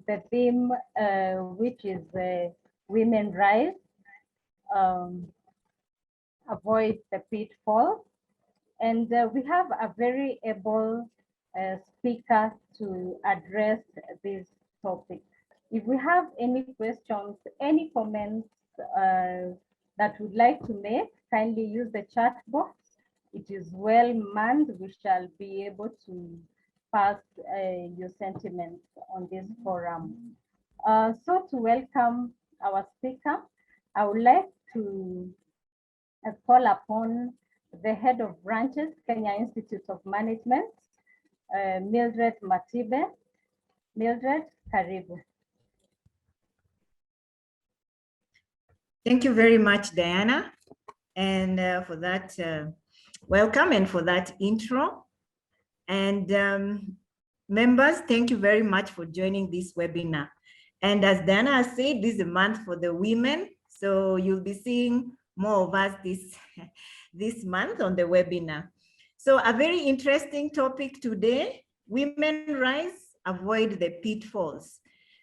the theme, which is Women Rise, Avoid the Pitfall. And we have a very able speaker to address this topic. If we have any questions, any comments that would like to make, kindly use the chat box. It is well manned. We shall be able to pass your sentiments on this forum. So to welcome our speaker, I would like to call upon the head of branches, Kenya Institute of Management, Mildred Matibe. Mildred, karibu. Thank you very much, Diana, and for that welcome and for that intro. And members, thank you very much for joining this webinar. And as Diana has said, this is a month for the women, so you'll be seeing more of us this month on the webinar. So a very interesting topic today, Women Rise, Avoid the Pitfalls.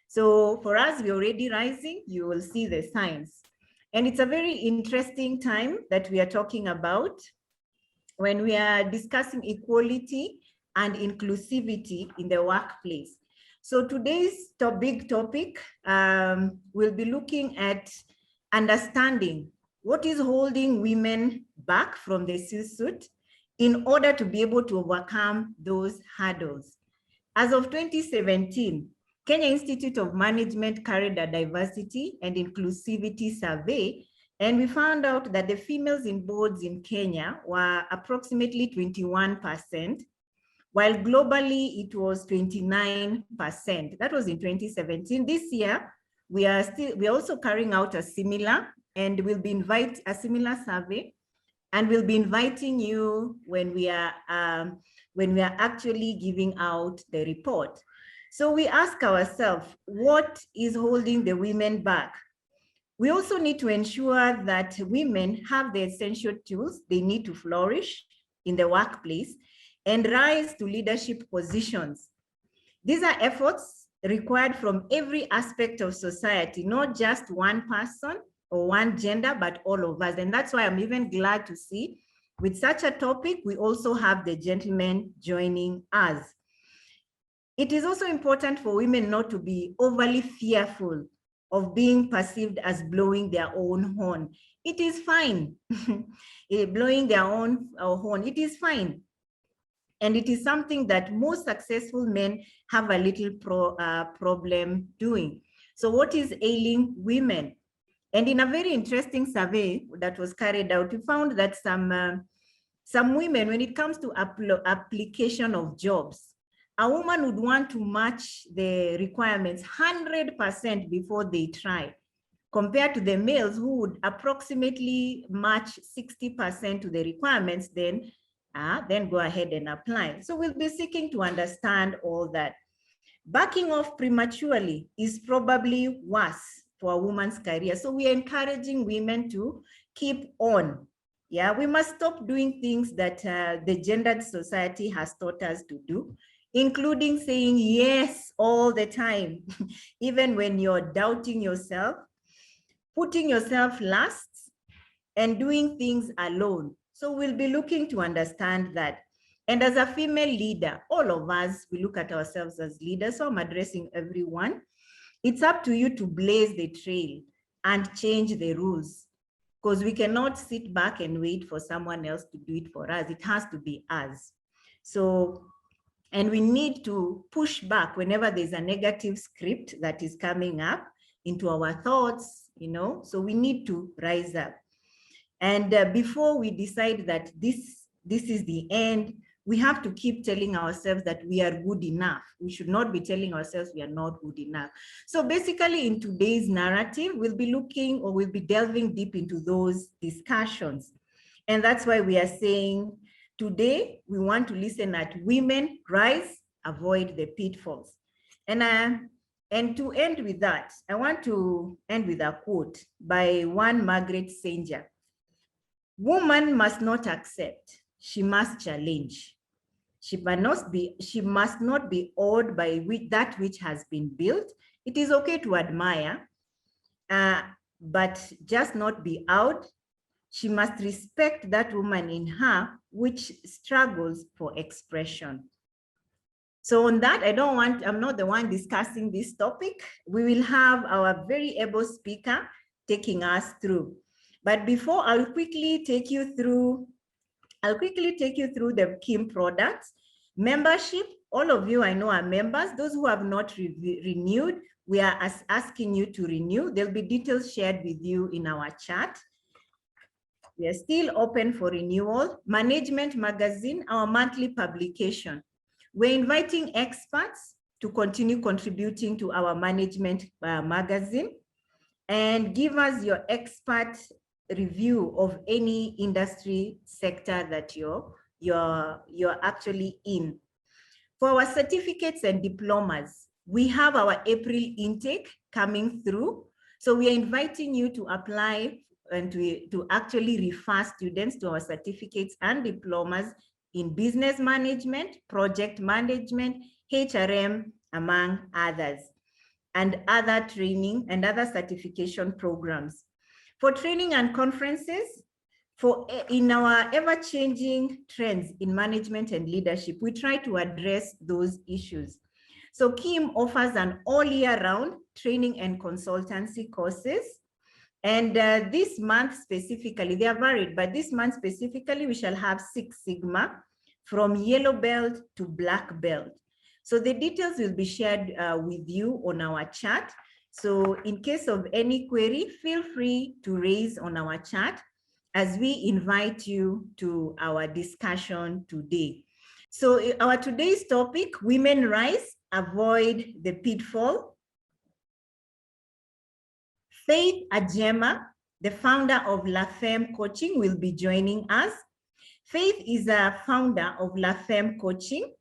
So for us, we're already rising, you will see the signs. And it's a very interesting time that we are talking about when we are discussing equality and inclusivity in the workplace. So today's big topic, we'll be looking at understanding what is holding women back from the C-suite in order to be able to overcome those hurdles. As of 2017, Kenya Institute of Management carried a diversity and inclusivity survey, and we found out that the females in boards in Kenya were approximately 21%, while globally it was 29%. That was in 2017. This year, we are also carrying out a similar, and we'll be inviting a similar survey, and we'll be inviting you when we are actually giving out the report. So we ask ourselves, what is holding the women back? We also need to ensure that women have the essential tools they need to flourish in the workplace and rise to leadership positions. These are efforts required from every aspect of society, not just one person or one gender, but all of us. And that's why I'm even glad to see with such a topic, we also have the gentlemen joining us. It is also important for women not to be overly fearful of being perceived as blowing their own horn. It is fine. Blowing their own horn, it is fine. And it is something that most successful men have a little problem doing. So what is ailing women? And in a very interesting survey that was carried out, we found that some women, when it comes to application of jobs, a woman would want to match the requirements 100% before they try, compared to the males who would approximately match 60% to the requirements, then go ahead and apply. So we'll be seeking to understand all that. Backing off prematurely is probably worse for a woman's career. So we are encouraging women to keep on. Yeah, we must stop doing things that the gendered society has taught us to do, including saying yes all the time, even when you're doubting yourself, putting yourself last, and doing things alone. So we'll be looking to understand that. And as a female leader, all of us, we look at ourselves as leaders, so I'm addressing everyone. It's up to you to blaze the trail and change the rules, because we cannot sit back and wait for someone else to do it for us. It has to be us. So, and we need to push back whenever there's a negative script that is coming up into our thoughts, you know, so we need to rise up. And before we decide that this is the end, we have to keep telling ourselves that we are good enough. We should not be telling ourselves we are not good enough. So basically in today's narrative, we'll be looking, or we'll be delving deep into those discussions. And that's why we are saying today, we want to listen at Women Rise, Avoid the Pitfalls. And to end with that, I want to end with a quote by one Margaret Sanger. Woman must not accept, she must challenge. She must not be awed by that which has been built. It is okay to admire, but just not be out. She must respect that woman in her which struggles for expression. So on that, I'm not the one discussing this topic. We will have our very able speaker taking us through. But before, I'll quickly take you through the KIM products. Membership, all of you I know are members. Those who have not renewed, we are asking you to renew. There'll be details shared with you in our chat. We are still open for renewal. Management Magazine, our monthly publication. We're inviting experts to continue contributing to our management magazine, and give us your expert review of any industry sector that you're actually in. For our certificates and diplomas, we have our April intake coming through. So we are inviting you to apply and to actually refer students to our certificates and diplomas in business management, project management, HRM, among others, and other training and other certification programs. For training and conferences, in our ever-changing trends in management and leadership, we try to address those issues. So KIM offers an all-year-round training and consultancy courses. And this month specifically, they are varied, but this month specifically, we shall have 6 Sigma from yellow belt to black belt. So the details will be shared with you on our chat. So in case of any query, feel free to raise on our chat as we invite you to our discussion today. So our today's topic, women rise, avoid the pitfall. Faith Ajema, the founder of La Femme Coaching, will be joining us. Faith is a founder of La Femme Coaching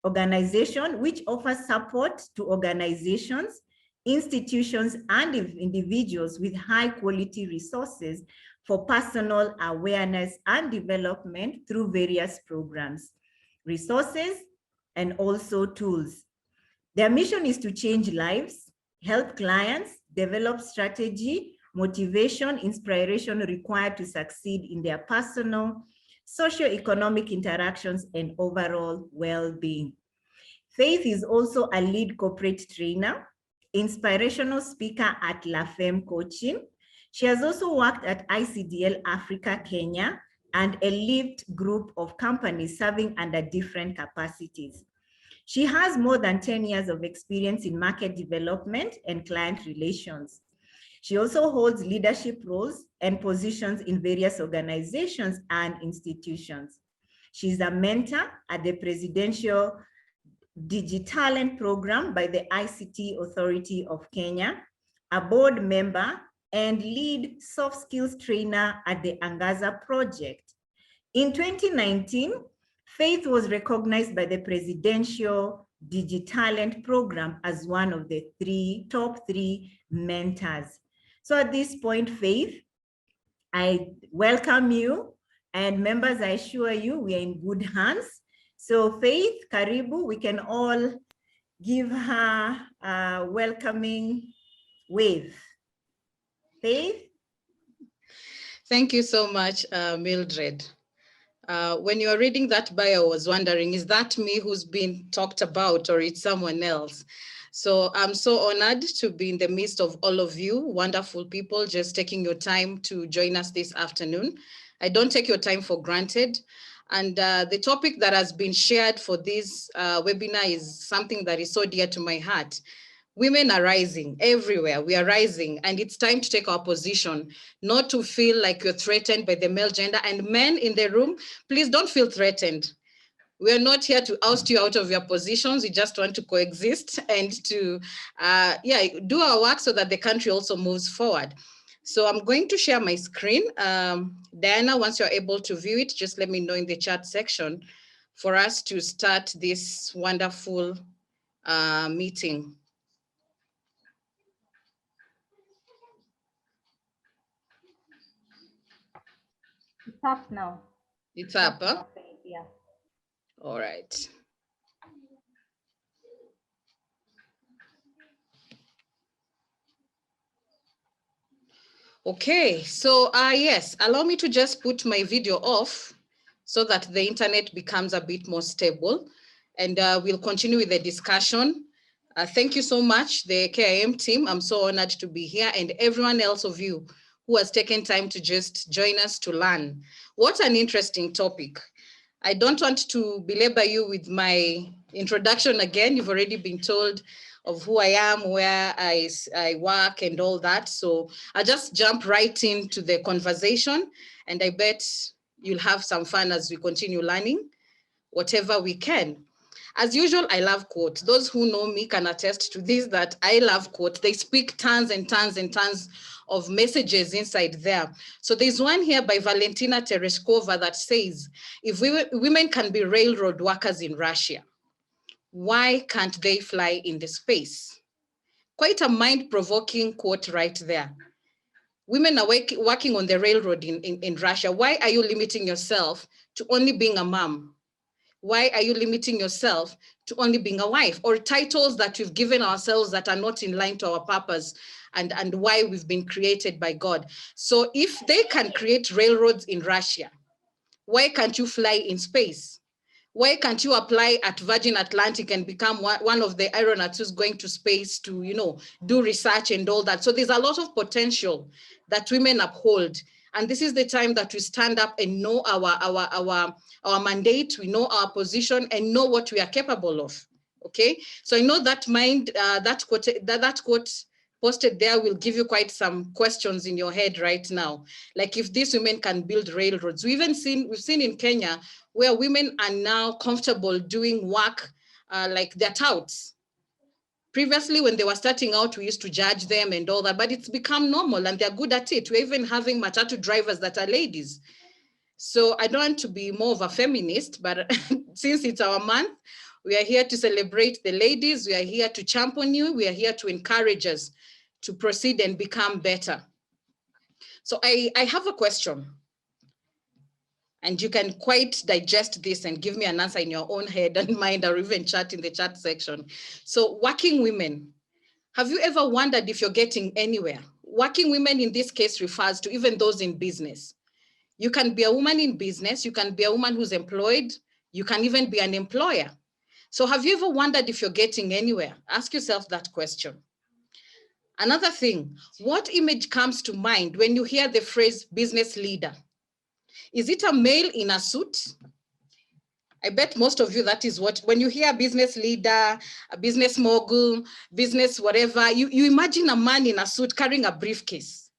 organization, which offers support to organizations, institutions, and individuals with high quality resources for personal awareness and development through various programs, resources, and also tools. Their mission is to change lives, help clients, develop strategy, motivation, inspiration required to succeed in their personal, socio-economic interactions, and overall well-being. Faith is also a lead corporate trainer, inspirational speaker at La Femme Coaching. She has also worked at ICDL Africa, Kenya, and a LIFT group of companies serving under different capacities. She has more than 10 years of experience in market development and client relations. She also holds leadership roles and positions in various organizations and institutions. She's a mentor at the Presidential DigiTalent Program by the ICT Authority of Kenya, a board member and lead soft skills trainer at the Angaza Project. In 2019, Faith was recognized by the Presidential DigiTalent Program as one of the top three mentors. So at this point, Faith, I welcome you, and members, I assure you we are in good hands. So Faith, karibu, we can all give her a welcoming wave. Faith? Thank you so much, Mildred. When you were reading that bio, I was wondering, is that me who's been talked about, or it's someone else? So I'm so honored to be in the midst of all of you, wonderful people, just taking your time to join us this afternoon. I don't take your time for granted. And the topic that has been shared for this webinar is something that is so dear to my heart. Women are rising everywhere. We are rising, and it's time to take our position, not to feel like you're threatened by the male gender. And men in the room, please don't feel threatened. We are not here to oust you out of your positions. We just want to coexist and to do our work so that the country also moves forward. So I'm going to share my screen. Diana, once you're able to view it, just let me know in the chat section for us to start this wonderful meeting. It's up now. It's up, huh? Yeah. All right. Okay, so yes, allow me to just put my video off so that the internet becomes a bit more stable, and we'll continue with the discussion. Thank you so much, the KIM team. I'm so honored to be here, and everyone else of you who has taken time to just join us to learn. What an interesting topic. I don't want to belabor you with my introduction again. You've already been told of who I am, where I work and all that. So I'll just jump right into the conversation, and I bet you'll have some fun as we continue learning whatever we can. As usual, I love quotes. Those who know me can attest to this, that I love quotes. They speak tons and tons and tons of messages inside there. So there's one here by Valentina Tereshkova that says, if women can be railroad workers in Russia, why can't they fly in the space? Quite a mind-provoking quote right there. Women are working on the railroad in Russia. Why are you limiting yourself to only being a mom? Why are you limiting yourself to only being a wife, or titles that we've given ourselves that are not in line to our purpose and why we've been created by God? So if they can create railroads in Russia, why can't you fly in space? Why can't you apply at Virgin Atlantic and become one of the aeronauts who's going to space to, do research and all that? So there's a lot of potential that women uphold. And this is the time that we stand up and know our mandate, we know our position and know what we are capable of. Okay, so I know that that quote posted there will give you quite some questions in your head right now. Like, if these women can build railroads, we've seen in Kenya where women are now comfortable doing work like they're touts. Previously, when they were starting out, we used to judge them and all that, but it's become normal and they're good at it. We're even having matatu drivers that are ladies. So I don't want to be more of a feminist, but since it's our month, we are here to celebrate the ladies. We are here to champion you. We are here to encourage us to proceed and become better. So I have a question, and you can quite digest this and give me an answer in your own head and mind, or even chat in the chat section. So working women, have you ever wondered if you're getting anywhere? Working women in this case refers to even those in business. You can be a woman in business, you can be a woman who's employed, you can even be an employer. So have you ever wondered if you're getting anywhere? Ask yourself that question. Another thing, what image comes to mind when you hear the phrase business leader? Is it a male in a suit? I bet most of you, that is what, when you hear business leader, a business mogul, business whatever, you imagine a man in a suit carrying a briefcase.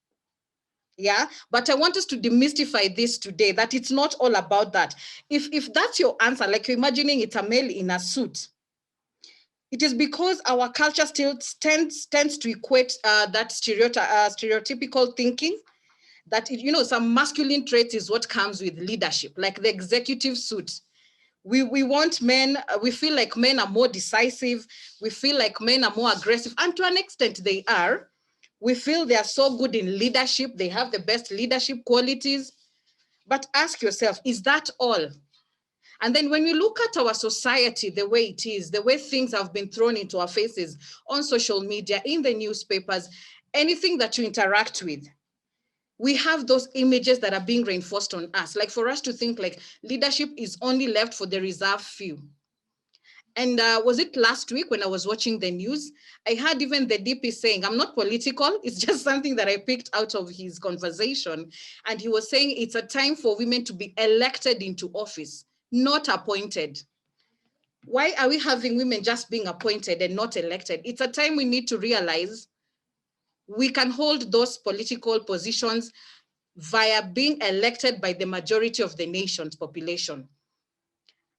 Yeah, but I want us to demystify this today, that it's not all about that. If that's your answer, like you're imagining it's a male in a suit, it is because our culture still tends to equate that stereotypical thinking that, some masculine traits is what comes with leadership, like the executive suit. We want men, we feel like men are more decisive. We feel like men are more aggressive. And to an extent they are. We feel they are so good in leadership. They have the best leadership qualities. But ask yourself, is that all? And then when we look at our society, the way it is, the way things have been thrown into our faces on social media, in the newspapers, anything that you interact with, we have those images that are being reinforced on us. Like, for us to think like leadership is only left for the reserved few. And was it last week when I was watching the news, I heard even the DP saying, I'm not political, it's just something that I picked out of his conversation. And he was saying it's a time for women to be elected into office, not appointed. Why are we having women just being appointed and not elected? It's a time we need to realize we can hold those political positions via being elected by the majority of the nation's population.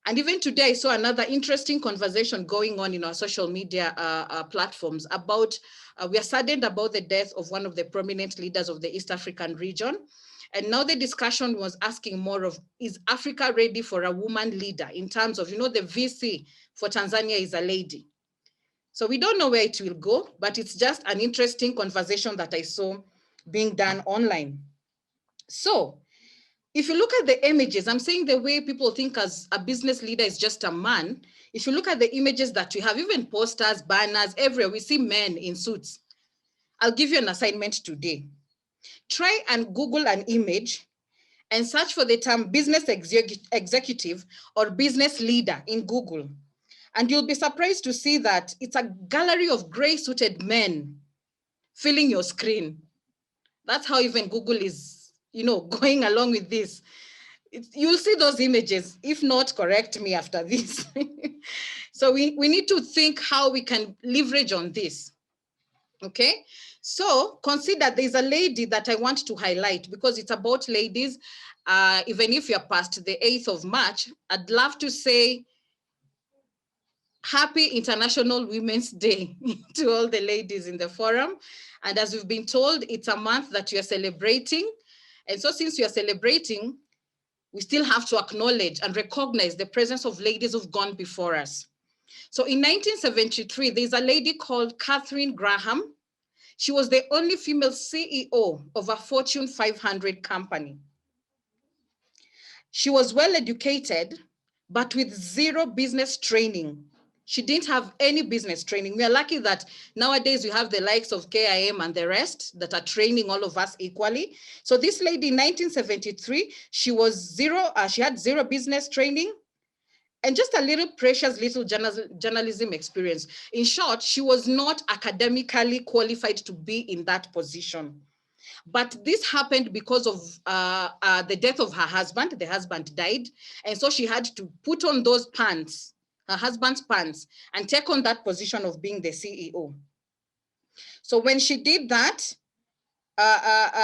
And even today, I saw another interesting conversation going on in our social media platforms about, we are saddened about the death of one of the prominent leaders of the East African region. And now the discussion was asking more of, is Africa ready for a woman leader in terms of, the VC for Tanzania is a lady. So we don't know where it will go, but it's just an interesting conversation that I saw being done online. So if you look at the images, I'm saying the way people think as a business leader is just a man. If you look at the images that we have, even posters, banners, everywhere, we see men in suits. I'll give you an assignment today. Try and Google an image and search for the term business executive or business leader in Google. And you'll be surprised to see that it's a gallery of gray suited men filling your screen. That's how even Google is, going along with this. You'll see those images. If not, correct me after this. So we need to think how we can leverage on this. Okay, so consider there's a lady that I want to highlight because it's about ladies. Even if you're past the 8th of March, I'd love to say Happy International Women's Day to all the ladies in the forum. And as we've been told, it's a month that you're celebrating. And so since you're celebrating, we still have to acknowledge and recognize the presence of ladies who've gone before us. So in 1973, there's a lady called Katharine Graham. She was the only female CEO of a Fortune 500 company. She was well educated, but with zero business training. She didn't have any business training. We are lucky that nowadays you have the likes of KIM and the rest that are training all of us equally. So this lady in 1973, she had zero business training and just a little precious little journalism experience. In short, she was not academically qualified to be in that position. But this happened because of the death of her husband. The husband died. And so she had to put on those pants, her husband's pants, and take on that position of being the CEO. So when she did that,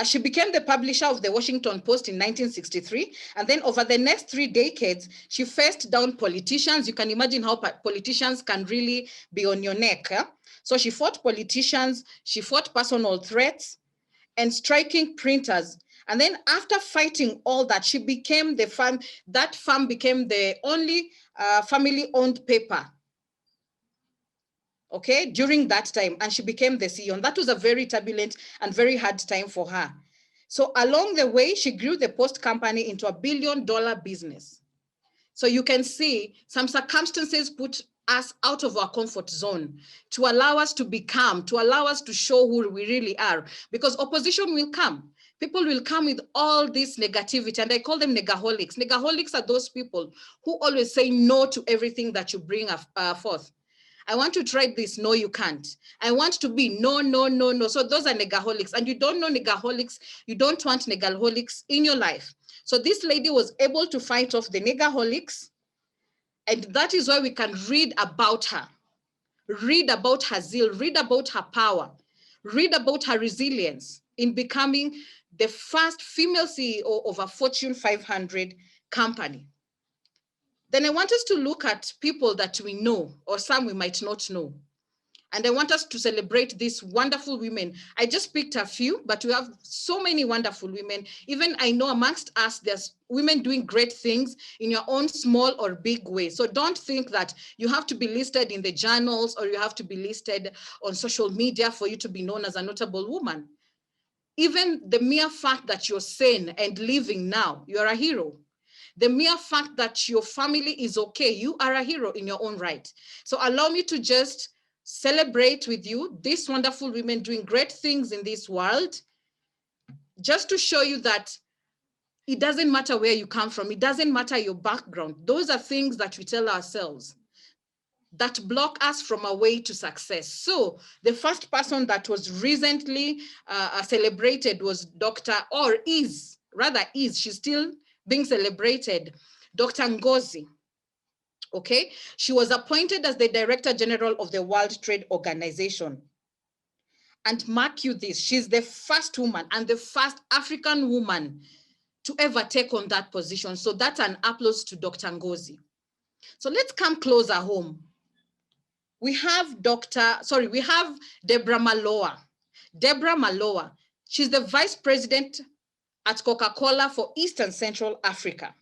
she became the publisher of the Washington Post in 1963. And then over the next 3 decades, she faced down politicians. You can imagine how politicians can really be on your neck. Eh? So she fought politicians, she fought personal threats and striking printers. And then after fighting all that, she became that firm became the only family-owned paper, okay, during that time, and she became the CEO. And that was a very turbulent and very hard time for her. So along the way, she grew the Post company into $1 billion business. So you can see some circumstances put us out of our comfort zone to allow us to become, to allow us to show who we really are, because opposition will come. People will come with all this negativity, and I call them negaholics. Negaholics are those people who always say no to everything that you bring forth. I want to try this. No, you can't. I want to be no, no, no, no. So those are negaholics, and you don't know negaholics. You don't want negaholics in your life. So this lady was able to fight off the negaholics, and that is why we can read about her. Read about her zeal, read about her power, read about her resilience in becoming the first female CEO of a Fortune 500 company. Then I want us to look at people that we know, or some we might not know. And I want us to celebrate these wonderful women. I just picked a few, but we have so many wonderful women. Even I know amongst us, there's women doing great things in your own small or big way. So don't think that you have to be listed in the journals or you have to be listed on social media for you to be known as a notable woman. Even the mere fact that you're sane and living now, you're a hero. The mere fact that your family is okay, you are a hero in your own right. So allow me to just celebrate with you these wonderful women doing great things in this world, just to show you that it doesn't matter where you come from. It doesn't matter your background. Those are things that we tell ourselves that block us from our way to success. So the first person that was recently celebrated was she's still being celebrated, Dr. Ngozi. Okay, she was appointed as the Director General of the World Trade Organization. And mark you this, she's the first woman and the first African woman to ever take on that position. So that's an applause to Dr. Ngozi. So let's come closer home. We have Deborah Maloa. Deborah Maloa, she's the Vice President at Coca-Cola for East and Central Africa.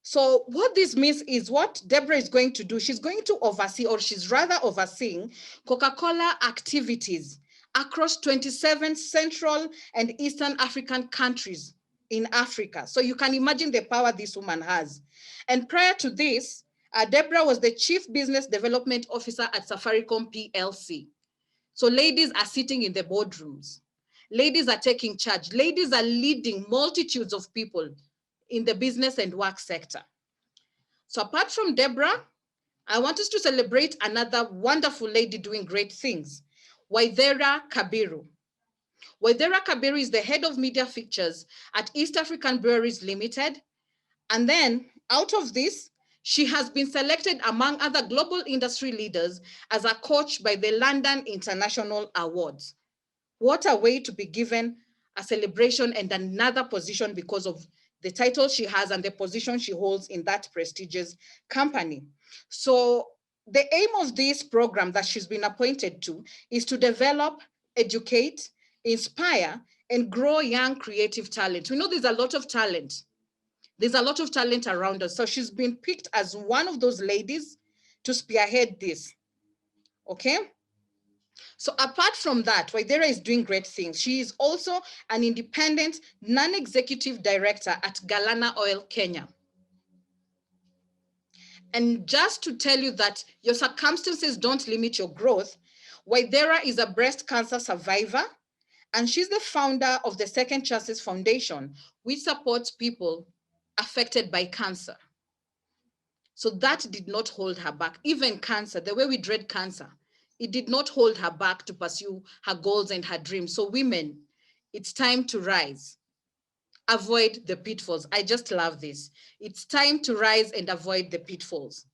So what this means is what Deborah is going to do, she's going to oversee, or she's rather overseeing, Coca-Cola activities across 27 Central and Eastern African countries in Africa. So you can imagine the power this woman has. And prior to this, Deborah was the Chief Business Development Officer at Safaricom PLC. So ladies are sitting in the boardrooms. Ladies are taking charge. Ladies are leading multitudes of people in the business and work sector. So apart from Deborah, I want us to celebrate another wonderful lady doing great things, Waithera Kabiru. Waithera Kabiru is the head of media features at East African Breweries Limited. And then out of this, she has been selected among other global industry leaders as a coach by the London International Awards. What a way to be given a celebration and another position because of the title she has and the position she holds in that prestigious company. So the aim of this program that she's been appointed to is to develop, educate, inspire, and grow young creative talent. We know there's a lot of talent. There's a lot of talent around us. So she's been picked as one of those ladies to spearhead this, okay? So apart from that, Waithera is doing great things. She is also an independent non-executive director at Galana Oil Kenya. And just to tell you that your circumstances don't limit your growth, Waithera is a breast cancer survivor, and she's the founder of the Second Chances Foundation, which supports people affected by cancer. So that did not hold her back. Even cancer, the way we dread cancer, it did not hold her back to pursue her goals and her dreams. So women, it's time to rise. Avoid the pitfalls. I just love this. It's time to rise and avoid the pitfalls.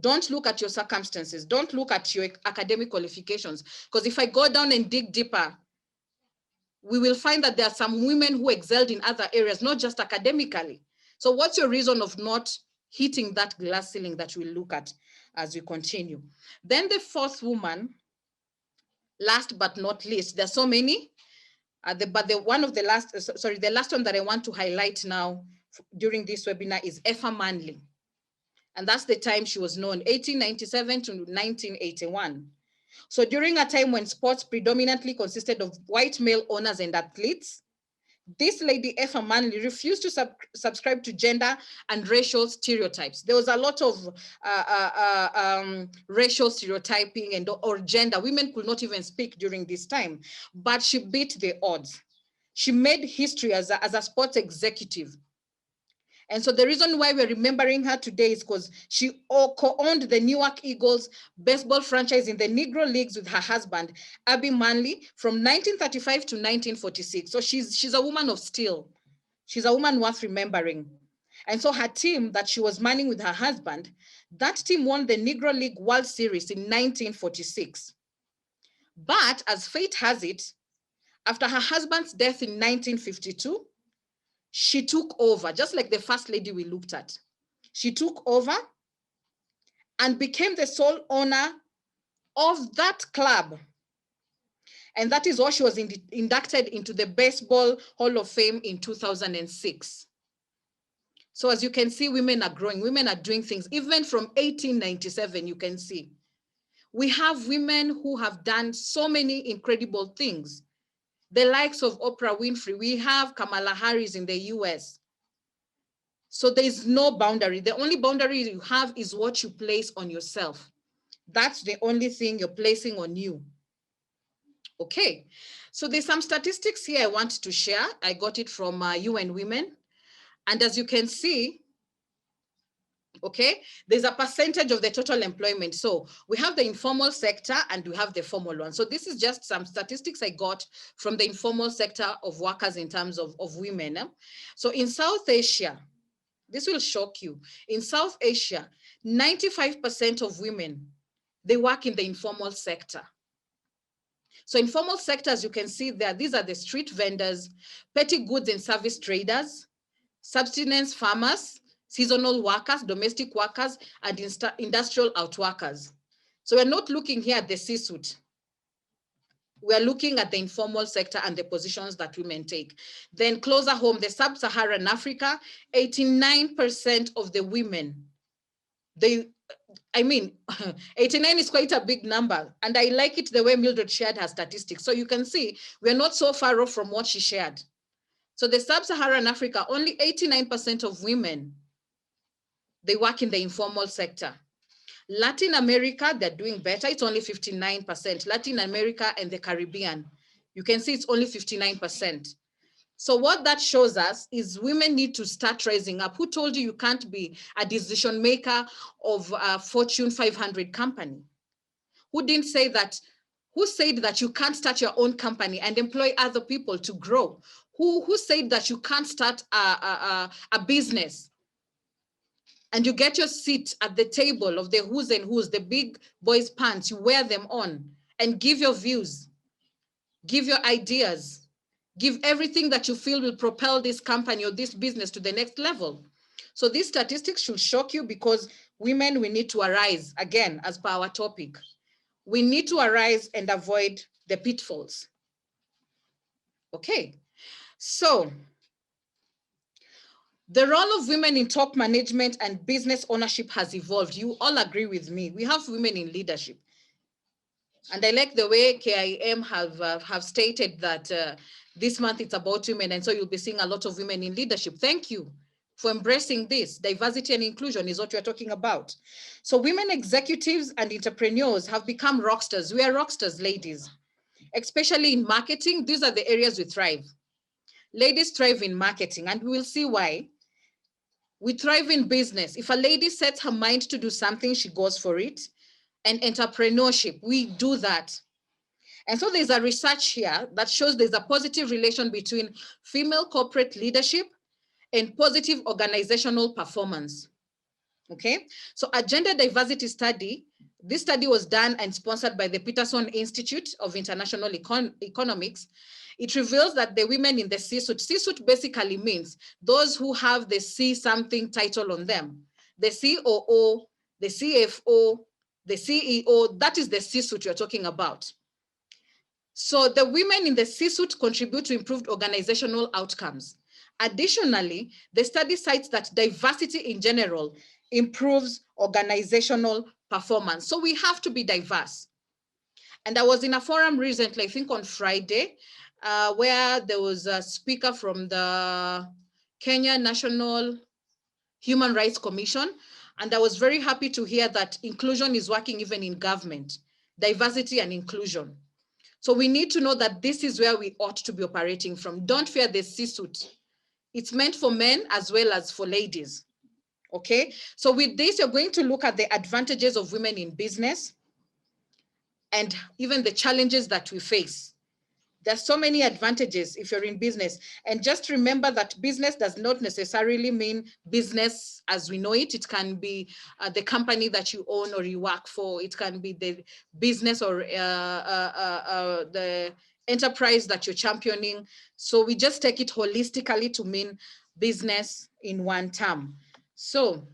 Don't look at your circumstances. Don't look at your academic qualifications. Because if I go down and dig deeper, we will find that there are some women who excelled in other areas, not just academically. So what's your reason of not hitting that glass ceiling that we'll look at as we continue? Then the fourth woman, last but not least, there's so many, the last one that I want to highlight now during this webinar is Effa Manley. And that's the time she was known, 1897 to 1981. So during a time when sports predominantly consisted of white male owners and athletes, this lady, Effa Manley, refused to subscribe to gender and racial stereotypes. There was a lot of racial stereotyping or gender. Women could not even speak during this time, but she beat the odds. She made history as a sports executive. And so the reason why we're remembering her today is because she co-owned the Newark Eagles baseball franchise in the Negro Leagues with her husband, Abby Manley, from 1935 to 1946. So she's a woman of steel. She's a woman worth remembering. And so her team that she was manning with her husband, that team won the Negro League World Series in 1946. But as fate has it, after her husband's death in 1952, she took over, just like the first lady we looked at. She took over and became the sole owner of that club. And that is why she was inducted into the Baseball Hall of Fame in 2006. So as you can see, women are growing, women are doing things. Even from 1897, you can see. We have women who have done so many incredible things. The likes of Oprah Winfrey, we have Kamala Harris in the US. So there's no boundary. The only boundary you have is what you place on yourself. That's the only thing you're placing on you. Okay, so there's some statistics here I want to share. I got it from UN Women. And as you can see, okay, there's a percentage of the total employment. So we have the informal sector and we have the formal one. So this is just some statistics I got from the informal sector of workers in terms of women. So in South Asia, this will shock you. In South Asia, 95% of women, they work in the informal sector. So informal sector, as you can see there, these are the street vendors, petty goods and service traders, subsistence farmers, seasonal workers, domestic workers, and industrial outworkers. So we're not looking here at the C-suite. We're looking at the informal sector and the positions that women take. Then closer home, the sub-Saharan Africa, 89% of the women, 89 is quite a big number. And I like it the way Mildred shared her statistics. So you can see we're not so far off from what she shared. So the sub-Saharan Africa, only 89% of women, they work in the informal sector. Latin America, they're doing better. It's only 59%. Latin America and the Caribbean, you can see it's only 59%. So what that shows us is women need to start rising up. Who told you you can't be a decision maker of a Fortune 500 company? Who didn't say that? Who said that you can't start your own company and employ other people to grow? Who said that you can't start a business and you get your seat at the table of the who's and who's, the big boys' pants, you wear them on and give your views, give your ideas, give everything that you feel will propel this company or this business to the next level. So these statistics should shock you, because women, we need to arise again, as per our topic. We need to arise and avoid the pitfalls. Okay, so the role of women in top management and business ownership has evolved. You all agree with me. We have women in leadership. And I like the way KIM have stated that this month it's about women. And so you'll be seeing a lot of women in leadership. Thank you for embracing this. Diversity and inclusion is what we're talking about. So women executives and entrepreneurs have become rock stars. We are rock stars, ladies, especially in marketing. These are the areas we thrive. Ladies thrive in marketing, and we will see why. We thrive in business. If a lady sets her mind to do something, she goes for it. And entrepreneurship, we do that. And so there's a research here that shows there's a positive relation between female corporate leadership and positive organizational performance. Okay, so a gender diversity study, this study was done and sponsored by the Peterson Institute of International Economics. It reveals that the women in the C-suite basically means those who have the C something title on them. The COO, the CFO, the CEO, that is the C-suite you're talking about. So the women in the C-suite contribute to improved organizational outcomes. Additionally, the study cites that diversity in general improves organizational performance. So we have to be diverse. And I was in a forum recently, I think on Friday, where there was a speaker from the Kenya National Human Rights Commission. And I was very happy to hear that inclusion is working even in government, diversity and inclusion. So we need to know that this is where we ought to be operating from. Don't fear the C-suite. It's meant for men as well as for ladies. Okay, so with this, you're going to look at the advantages of women in business and even the challenges that we face. There's so many advantages if you're in business. And just remember that business does not necessarily mean business as we know it. It can be the company that you own or you work for. It can be the business or the enterprise that you're championing. So we just take it holistically to mean business in one term. So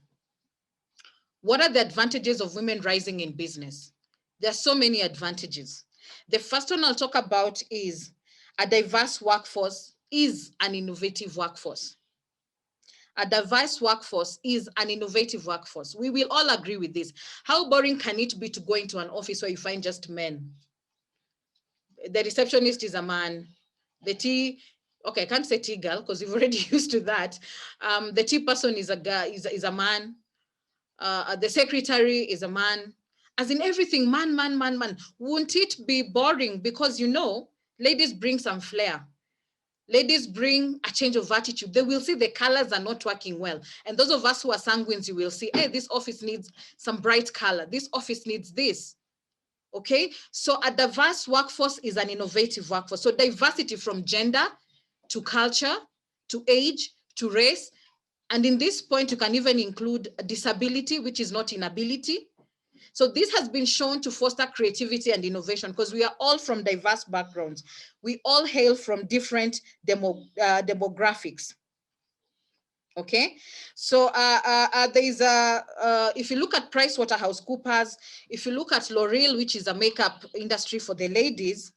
what are the advantages of women rising in business? There are so many advantages. The first one I'll talk about is a diverse workforce is an innovative workforce. A diverse workforce is an innovative workforce. We will all agree with this. How boring can it be to go into an office where you find just men? The receptionist is a man. The tea, okay, I can't say tea girl because we've already used to that. The tea person is a guy, is a man. The secretary is a man. As in everything, man, man, man, man. Won't it be boring? Because you know, ladies bring some flair. Ladies bring a change of attitude. They will see the colors are not working well. And those of us who are sanguines, you will see, hey, this office needs some bright color. This office needs this. Okay, so a diverse workforce is an innovative workforce. So diversity from gender to culture, to age, to race. And in this point, you can even include disability, which is not inability. So this has been shown to foster creativity and innovation because we are all from diverse backgrounds. We all hail from different demographics. Okay, so there's if you look at PricewaterhouseCoopers, if you look at L'Oreal, which is a makeup industry for the ladies,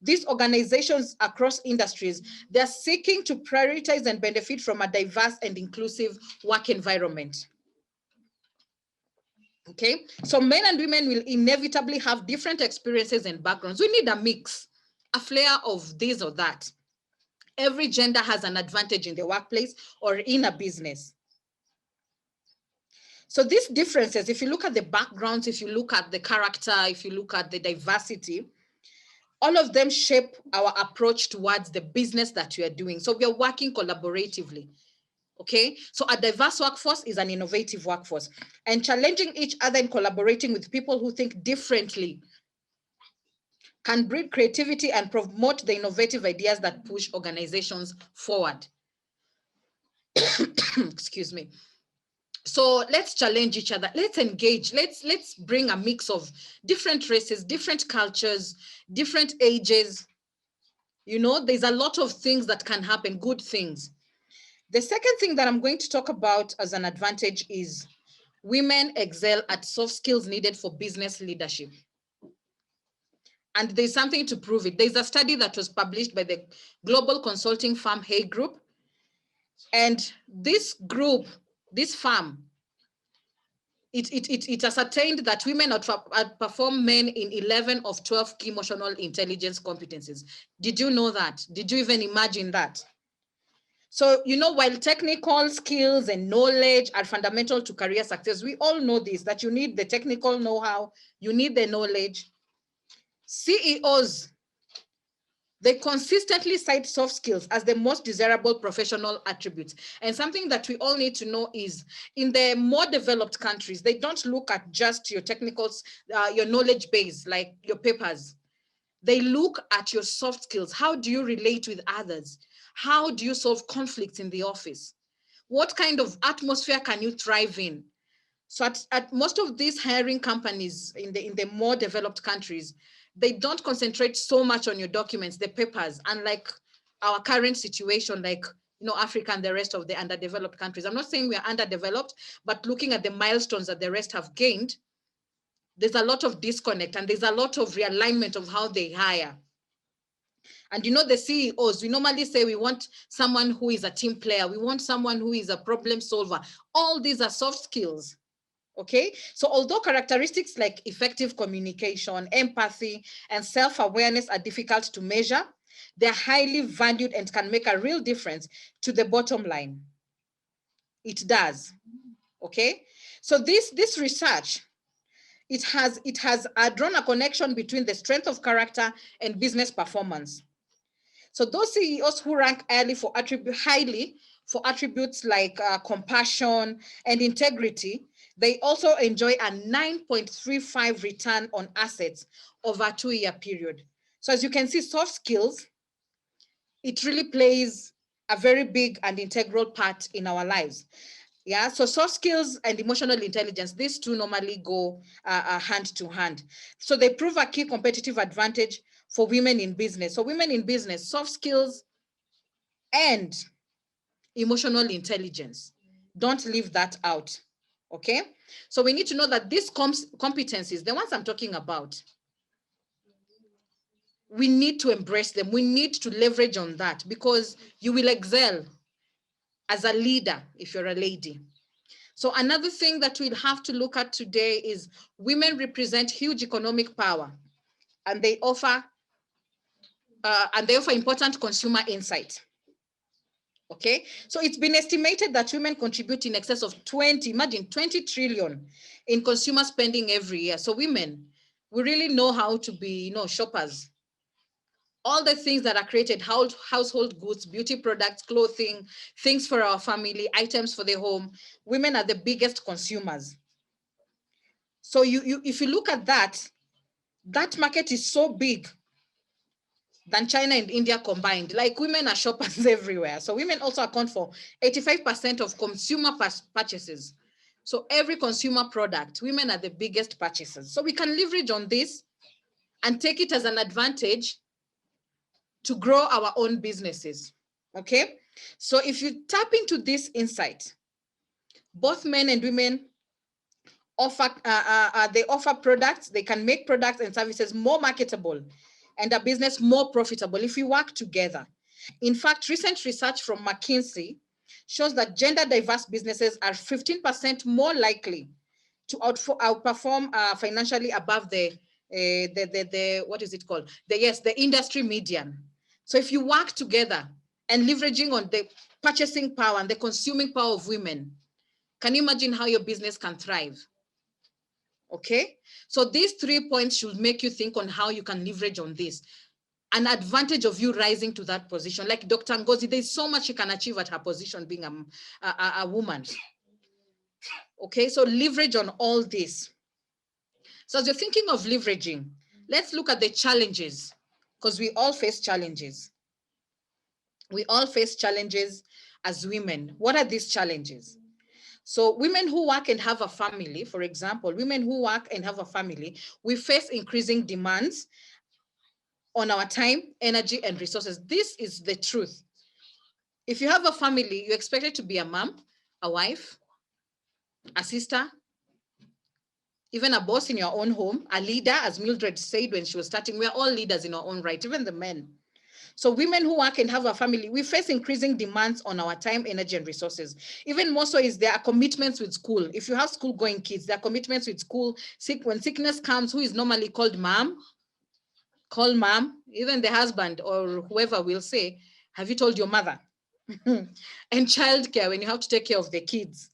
these organizations across industries, they're seeking to prioritize and benefit from a diverse and inclusive work environment. Okay, so men and women will inevitably have different experiences and backgrounds. We need a mix, a flair of this or that. Every gender has an advantage in the workplace or in a business. So these differences, if you look at the backgrounds, if you look at the character, if you look at the diversity, all of them shape our approach towards the business that we are doing. So we are working collaboratively. Okay, so a diverse workforce is an innovative workforce, and challenging each other and collaborating with people who think differently can breed creativity and promote the innovative ideas that push organizations forward. Excuse me. So let's challenge each other. Let's engage. Let's bring a mix of different races, different cultures, different ages. You know, there's a lot of things that can happen, good things. The second thing that I'm going to talk about as an advantage is women excel at soft skills needed for business leadership. And there's something to prove it. There's a study that was published by the global consulting firm Hay Group. And this group, this firm, it ascertained that women outperform men in 11 of 12 key emotional intelligence competencies. Did you know that? Did you even imagine that? So, you know, while technical skills and knowledge are fundamental to career success, we all know this, that you need the technical know-how, you need the knowledge. CEOs, they consistently cite soft skills as the most desirable professional attributes. And something that we all need to know is in the more developed countries, they don't look at just your technicals, your knowledge base, like your papers. They look at your soft skills. How do you relate with others? How do you solve conflicts in the office? What kind of atmosphere can you thrive in? So at most of these hiring companies in the more developed countries, they don't concentrate so much on your documents, the papers, unlike our current situation, like, you know, Africa and the rest of the underdeveloped countries. I'm not saying we are underdeveloped, but looking at the milestones that the rest have gained, there's a lot of disconnect and there's a lot of realignment of how they hire. And you know, the CEOs, we normally say we want someone who is a team player. We want someone who is a problem solver. All these are soft skills. Okay, so although characteristics like effective communication, empathy, and self-awareness are difficult to measure, they're highly valued and can make a real difference to the bottom line. It does. Okay, so this research, it has drawn a connection between the strength of character and business performance. So those CEOs who rank highly for attributes like compassion and integrity, they also enjoy a 9.35 return on assets over a 2-year period. So as you can see, soft skills, it really plays a very big and integral part in our lives. Yeah, so soft skills and emotional intelligence, these two normally go hand to hand. So they prove a key competitive advantage for women in business. So women in business, soft skills and emotional intelligence. Don't leave that out, okay? So we need to know that these competencies, the ones I'm talking about, we need to embrace them. We need to leverage on that because you will excel as a leader if you're a lady. So another thing that we'll have to look at today is women represent huge economic power, and they offer important consumer insight. Okay, so it's been estimated that women contribute in excess of 20 trillion in consumer spending every year. So women, we really know how to be, you know, shoppers. All the things that are created, household goods, beauty products, clothing, things for our family, items for the home, women are the biggest consumers. So if you look at that market is so big than China and India combined. Like, women are shoppers everywhere. So women also account for 85% of consumer purchases. So every consumer product, women are the biggest purchasers. So we can leverage on this and take it as an advantage to grow our own businesses, okay? So if you tap into this insight, both men and women offer, they offer products, they can make products and services more marketable and a business more profitable if we work together. In fact, recent research from McKinsey shows that gender diverse businesses are 15% more likely to outperform financially above the what is it called? The industry median. So if you work together, and leveraging on the purchasing power and the consuming power of women, can you imagine how your business can thrive? Okay, so these 3 points should make you think on how you can leverage on this. An advantage of you rising to that position. Like Dr. Ngozi, there's so much she can achieve at her position being a woman. Okay, so leverage on all this. So as you're thinking of leveraging, let's look at the challenges, because we all face challenges. We all face challenges as women. What are these challenges? So women who work and have a family, for example, women who work and have a family, we face increasing demands on our time, energy, and resources. This is the truth. If you have a family, you're expected to be a mom, a wife, a sister, even a boss in your own home, a leader, as Mildred said when she was starting. We're all leaders in our own right, even the men. So women who work and have a family, we face increasing demands on our time, energy, and resources. Even more so is there are commitments with school. If you have school-going kids, there are commitments with school. When sickness comes, who is normally called mom? Call mom. Even the husband or whoever will say, have you told your mother? And childcare, when you have to take care of the kids.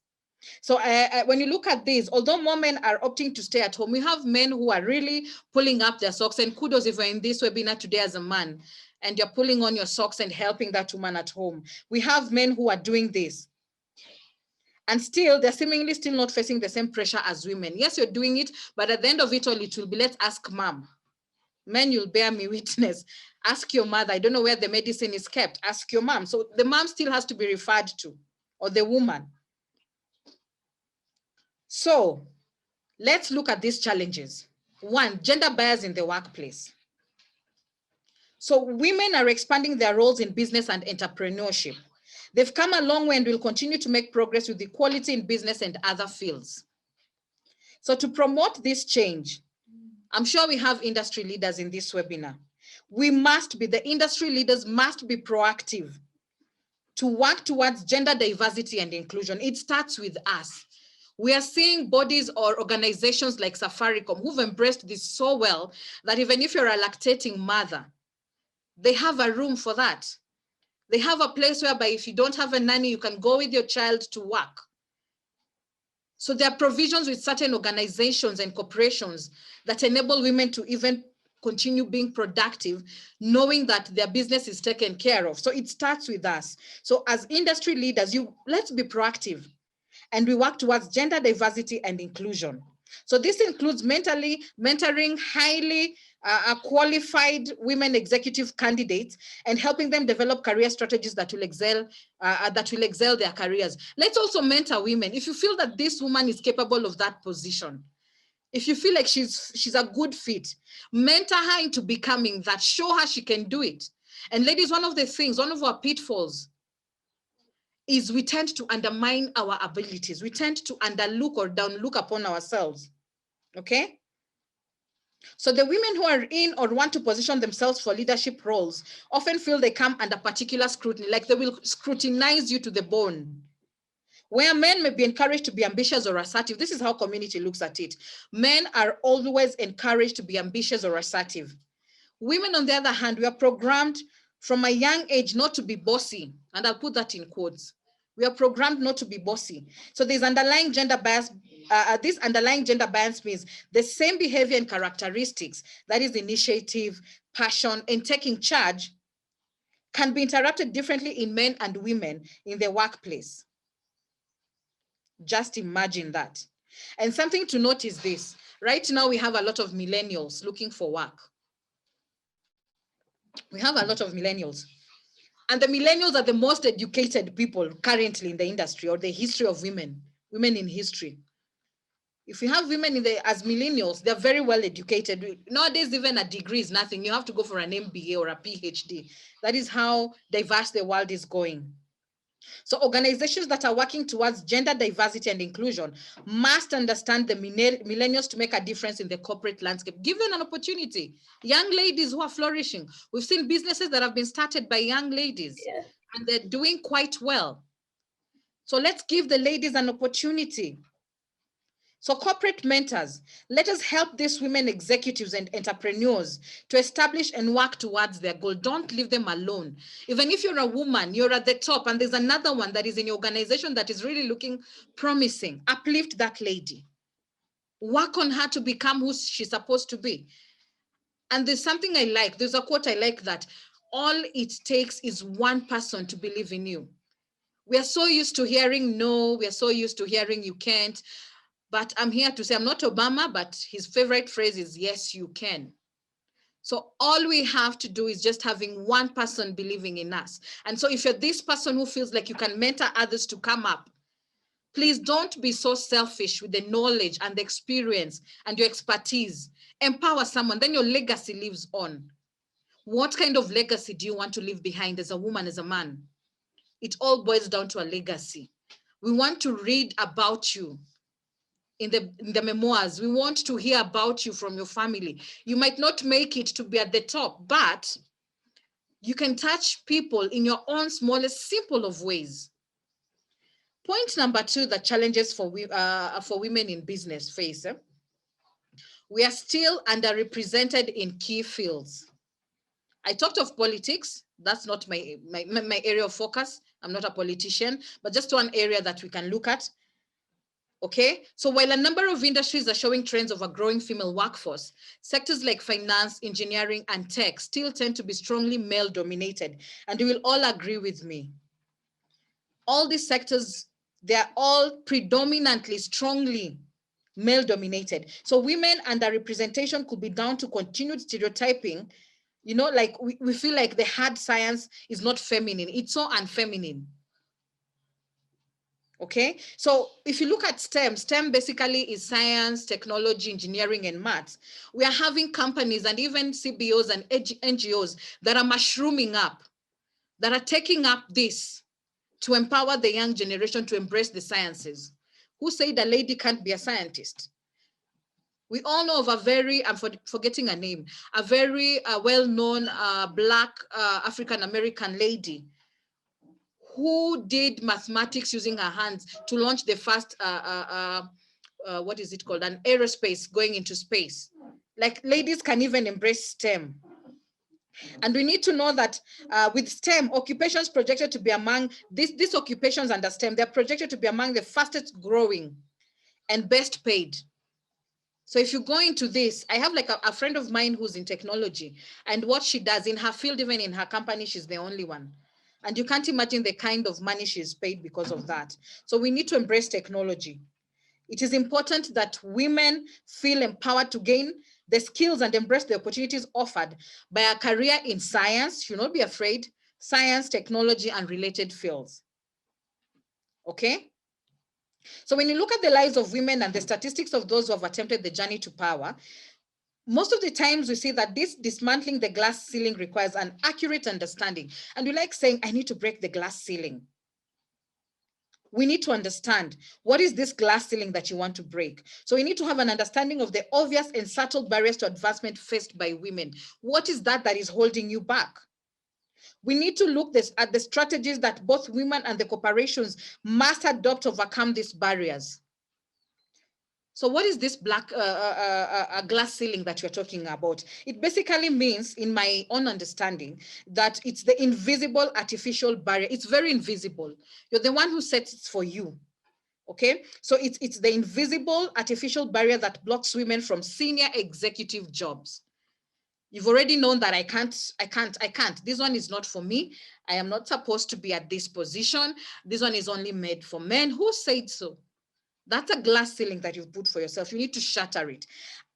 So when you look at this, although more men are opting to stay at home, we have men who are really pulling up their socks. And kudos if you're in this webinar today as a man and you're pulling on your socks and helping that woman at home. We have men who are doing this. And still, they're seemingly still not facing the same pressure as women. Yes, you're doing it, but at the end of it all, it will be, let's ask mom. Men, you'll bear me witness. Ask your mother. I don't know where the medicine is kept. Ask your mom. So the mom still has to be referred to, or the woman. So let's look at these challenges. One, gender bias in the workplace. So women are expanding their roles in business and entrepreneurship. They've come a long way and will continue to make progress with equality in business and other fields. So to promote this change, I'm sure we have industry leaders in this webinar. The industry leaders must be proactive to work towards gender diversity and inclusion. It starts with us. We are seeing bodies or organizations like Safaricom who've embraced this so well that even if you're a lactating mother, they have a room for that. They have a place whereby if you don't have a nanny, you can go with your child to work. So there are provisions with certain organizations and corporations that enable women to even continue being productive, knowing that their business is taken care of. So it starts with us. So as industry leaders, let's be proactive and we work towards gender diversity and inclusion. So this includes mentoring highly qualified women executive candidates and helping them develop career strategies that will excel their careers. Let's also mentor women. If you feel that this woman is capable of that position, if you feel like she's a good fit, mentor her into becoming that, show her she can do it. And ladies, one of our pitfalls is we tend to undermine our abilities. We tend to underlook or downlook upon ourselves, okay? So the women who are in or want to position themselves for leadership roles often feel they come under particular scrutiny, like they will scrutinize you to the bone. Where men may be encouraged to be ambitious or assertive, this is how community looks at it. Men are always encouraged to be ambitious or assertive. Women, on the other hand, we are programmed from a young age not to be bossy, and I'll put that in quotes. We are programmed not to be bossy. So there's underlying gender bias. This underlying gender bias means the same behavior and characteristics, that is initiative, passion, and taking charge, can be interpreted differently in men and women in the workplace. Just imagine that. And something to note is this. Right now, we have a lot of millennials looking for work. We have a lot of millennials. And the millennials are the most educated people currently in the industry, or the history of women in history. If you have women as millennials, they're very well educated. Nowadays, even a degree is nothing. You have to go for an MBA or a PhD. That is how diverse the world is going. So organizations that are working towards gender diversity and inclusion must understand the millennials to make a difference in the corporate landscape. Give them an opportunity. Young ladies who are flourishing. We've seen businesses that have been started by young ladies, yes, and they're doing quite well. So let's give the ladies an opportunity. So corporate mentors, let us help these women executives and entrepreneurs to establish and work towards their goal. Don't leave them alone. Even if you're a woman, you're at the top and there's another one that is in your organization that is really looking promising, uplift that lady. Work on her to become who she's supposed to be. And there's something I like, there's a quote I like, that all it takes is one person to believe in you. We are so used to hearing no, we are so used to hearing you can't. But I'm here to say, I'm not Obama, but his favorite phrase is, yes, you can. So all we have to do is just having one person believing in us. And so if you're this person who feels like you can mentor others to come up, please don't be so selfish with the knowledge and the experience and your expertise. Empower someone, then your legacy lives on. What kind of legacy do you want to leave behind as a woman, as a man? It all boils down to a legacy. We want to read about you in the memoirs. We want to hear about you from your family. You might not make it to be at the top, but you can touch people in your own smallest, simple of ways. Point number 2, the challenges for women in business face. We are still underrepresented in key fields. I talked of politics. That's not my area of focus. I'm not a politician, but just one area that we can look at. Okay, so while a number of industries are showing trends of a growing female workforce, sectors like finance, engineering, and tech still tend to be strongly male dominated. And you will all agree with me. All these sectors, they're all predominantly strongly male dominated. So women underrepresentation could be down to continued stereotyping. You know, like we feel like the hard science is not feminine. It's so unfeminine. Okay, so if you look at STEM basically is science, technology, engineering, and maths. We are having companies and even CBOs and NGOs that are mushrooming up, that are taking up this to empower the young generation to embrace the sciences. Who said a lady can't be a scientist? We all know of a very, I'm forgetting her name, a very well-known Black African-American lady who did mathematics using her hands to launch the first, what is it called? An aerospace going into space. Like, ladies can even embrace STEM. And we need to know that with STEM, occupations projected to be among, these occupations under STEM, they're projected to be among the fastest growing and best paid. So if you go into this, I have like a friend of mine who's in technology, and what she does in her field, even in her company, she's the only one. And you can't imagine the kind of money she's paid because of that. So we need to embrace technology. It is important that women feel empowered to gain the skills and embrace the opportunities offered by a career in science. Should not be afraid. Science, technology, and related fields. Okay? So when you look at the lives of women and the statistics of those who have attempted the journey to power, most of the times we see that this dismantling the glass ceiling requires an accurate understanding. And we like saying, I need to break the glass ceiling. We need to understand what is this glass ceiling that you want to break. So we need to have an understanding of the obvious and subtle barriers to advancement faced by women. What is that is holding you back? We need to look at the strategies that both women and the corporations must adopt to overcome these barriers. So what is this black glass ceiling that you're talking about? It basically means, in my own understanding, that it's the invisible artificial barrier. It's very invisible. You're the one who sets it for you. Okay, so it's the invisible artificial barrier that blocks women from senior executive jobs. You've already known that I can't. This one is not for me. I am not supposed to be at this position. This one is only made for men. Who said so? That's a glass ceiling that you've put for yourself. You need to shatter it.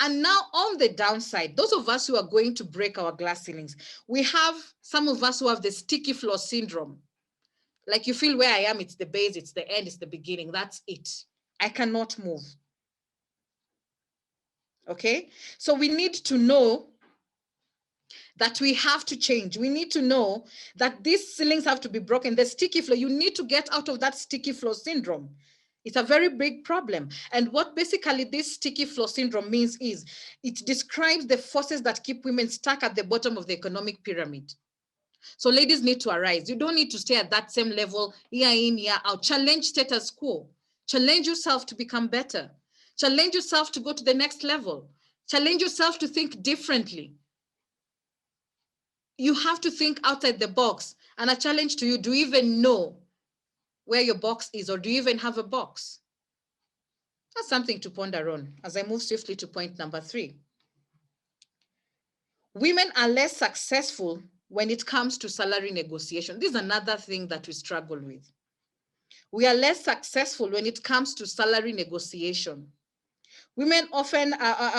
And now on the downside, those of us who are going to break our glass ceilings, we have some of us who have the sticky floor syndrome. Like, you feel where I am, it's the base, it's the end, it's the beginning. That's it. I cannot move. Okay? So we need to know that we have to change. We need to know that these ceilings have to be broken. The sticky floor, you need to get out of that sticky floor syndrome. It's a very big problem. And what basically this sticky floor syndrome means is it describes the forces that keep women stuck at the bottom of the economic pyramid. So ladies need to arise. You don't need to stay at that same level year in, year out. Challenge status quo. Challenge yourself to become better. Challenge yourself to go to the next level. Challenge yourself to think differently. You have to think outside the box. And a challenge to you, do you even know where your box is, or do you even have a box? That's something to ponder on as I move swiftly to point number 3. Women are less successful when it comes to salary negotiation. This is another thing that we struggle with. We are less successful when it comes to salary negotiation. Women often,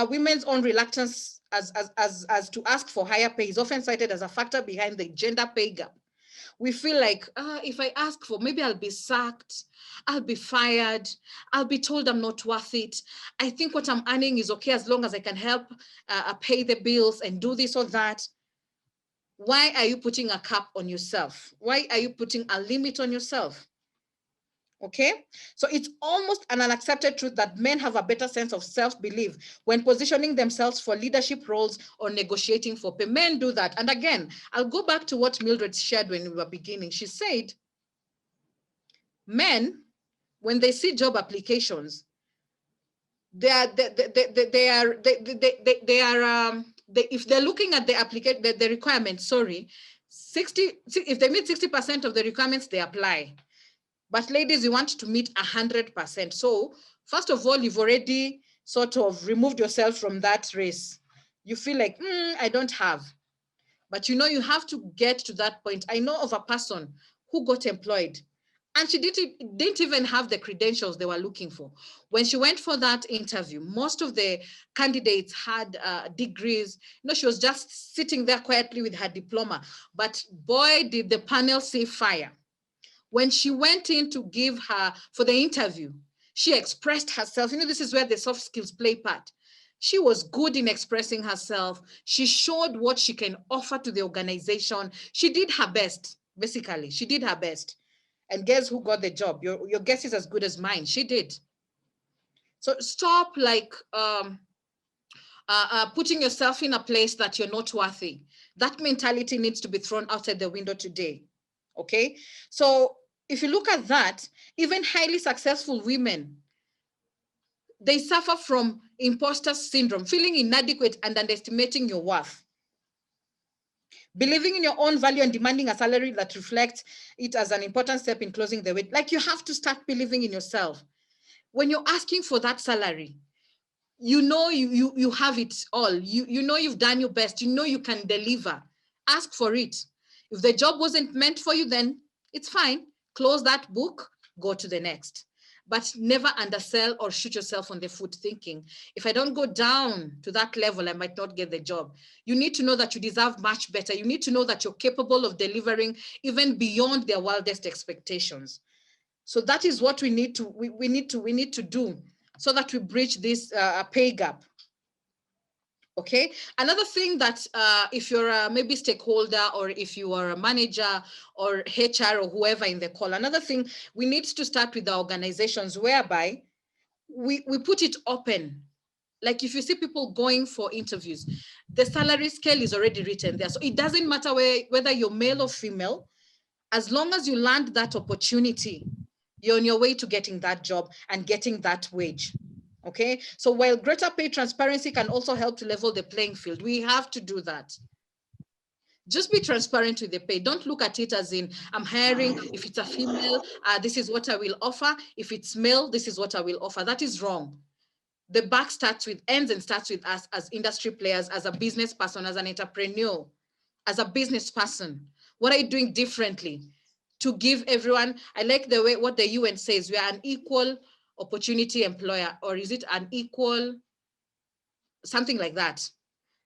women's own reluctance as to ask for higher pay is often cited as a factor behind the gender pay gap. We feel like, if I ask for, maybe I'll be sacked, I'll be fired, I'll be told I'm not worth it. I think what I'm earning is okay as long as I can help pay the bills and do this or that. Why are you putting a cap on yourself? Why are you putting a limit on yourself? Okay, so it's almost an unaccepted truth that men have a better sense of self-belief when positioning themselves for leadership roles or negotiating for pay. Men do that. And again, I'll go back to what Mildred shared when we were beginning. She said, men, when they see job applications, if they're looking at the requirements, if they meet 60% of the requirements, they apply. But ladies, you want to meet 100%. So first of all, you've already sort of removed yourself from that race. You feel like, I don't have. But you know, you have to get to that point. I know of a person who got employed and she didn't even have the credentials they were looking for. When she went for that interview, most of the candidates had degrees. You know, she was just sitting there quietly with her diploma. But boy, did the panel see fire. When she went in to give her for the interview, she expressed herself. You know, this is where the soft skills play part. She was good in expressing herself. She showed what she can offer to the organization. She did her best, basically. She did her best. And guess who got the job? Your guess is as good as mine. She did. So stop putting yourself in a place that you're not worthy. That mentality needs to be thrown outside the window today. Okay, so if you look at that, even highly successful women, they suffer from imposter syndrome, feeling inadequate and underestimating your worth. Believing in your own value and demanding a salary that reflects it as an important step in closing the way. Like, you have to start believing in yourself. When you're asking for that salary, you know you have it all. You know you've done your best. You know you can deliver. Ask for it. If the job wasn't meant for you, then it's fine. Close that book, go to the next. But never undersell or shoot yourself on the foot thinking, if I don't go down to that level, I might not get the job. You need to know that you deserve much better. You need to know that you're capable of delivering even beyond their wildest expectations. So that is what we need to do so that we bridge this pay gap. Okay, another thing that if you're a maybe stakeholder, or if you are a manager or HR or whoever in the call, another thing, we need to start with the organizations whereby we put it open. Like, if you see people going for interviews, the salary scale is already written there. So it doesn't matter whether you're male or female, as long as you land that opportunity, you're on your way to getting that job and getting that wage. Okay, so while greater pay transparency can also help to level the playing field, we have to do that. Just be transparent with the pay. Don't look at it as in, I'm hiring, if it's a female, this is what I will offer. If it's male, this is what I will offer. That is wrong. The buck ends and starts with us as industry players, as a business person, as an entrepreneur, as a business person. What are you doing differently to give everyone? I like the way what the UN says, we are an equal opportunity employer, or is it an equal, something like that.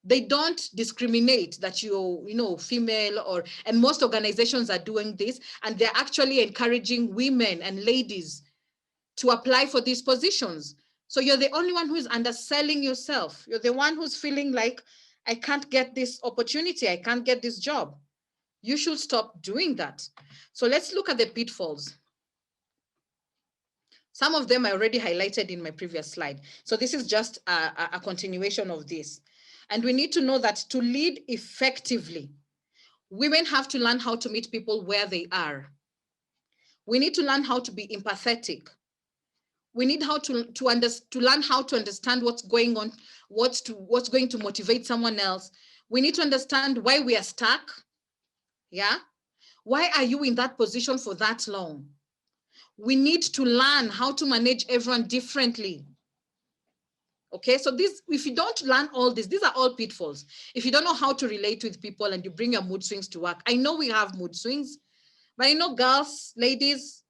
They don't discriminate that you're female, and most organizations are doing this, and they're actually encouraging women and ladies to apply for these positions. So you're the only one who's underselling yourself. You're the one who's feeling like, I can't get this opportunity, I can't get this job. You should stop doing that. So let's look at the pitfalls. Some of them I already highlighted in my previous slide. So this is just a continuation of this. And we need to know that to lead effectively, women have to learn how to meet people where they are. We need to learn how to be empathetic. We need to learn how to understand what's going on, what's going to motivate someone else. We need to understand why we are stuck. Yeah. Why are you in that position for that long? We need to learn how to manage everyone differently. Okay, so this, if you don't learn all this, these are all pitfalls. If you don't know how to relate with people and you bring your mood swings to work, I know we have mood swings, but I know girls, ladies,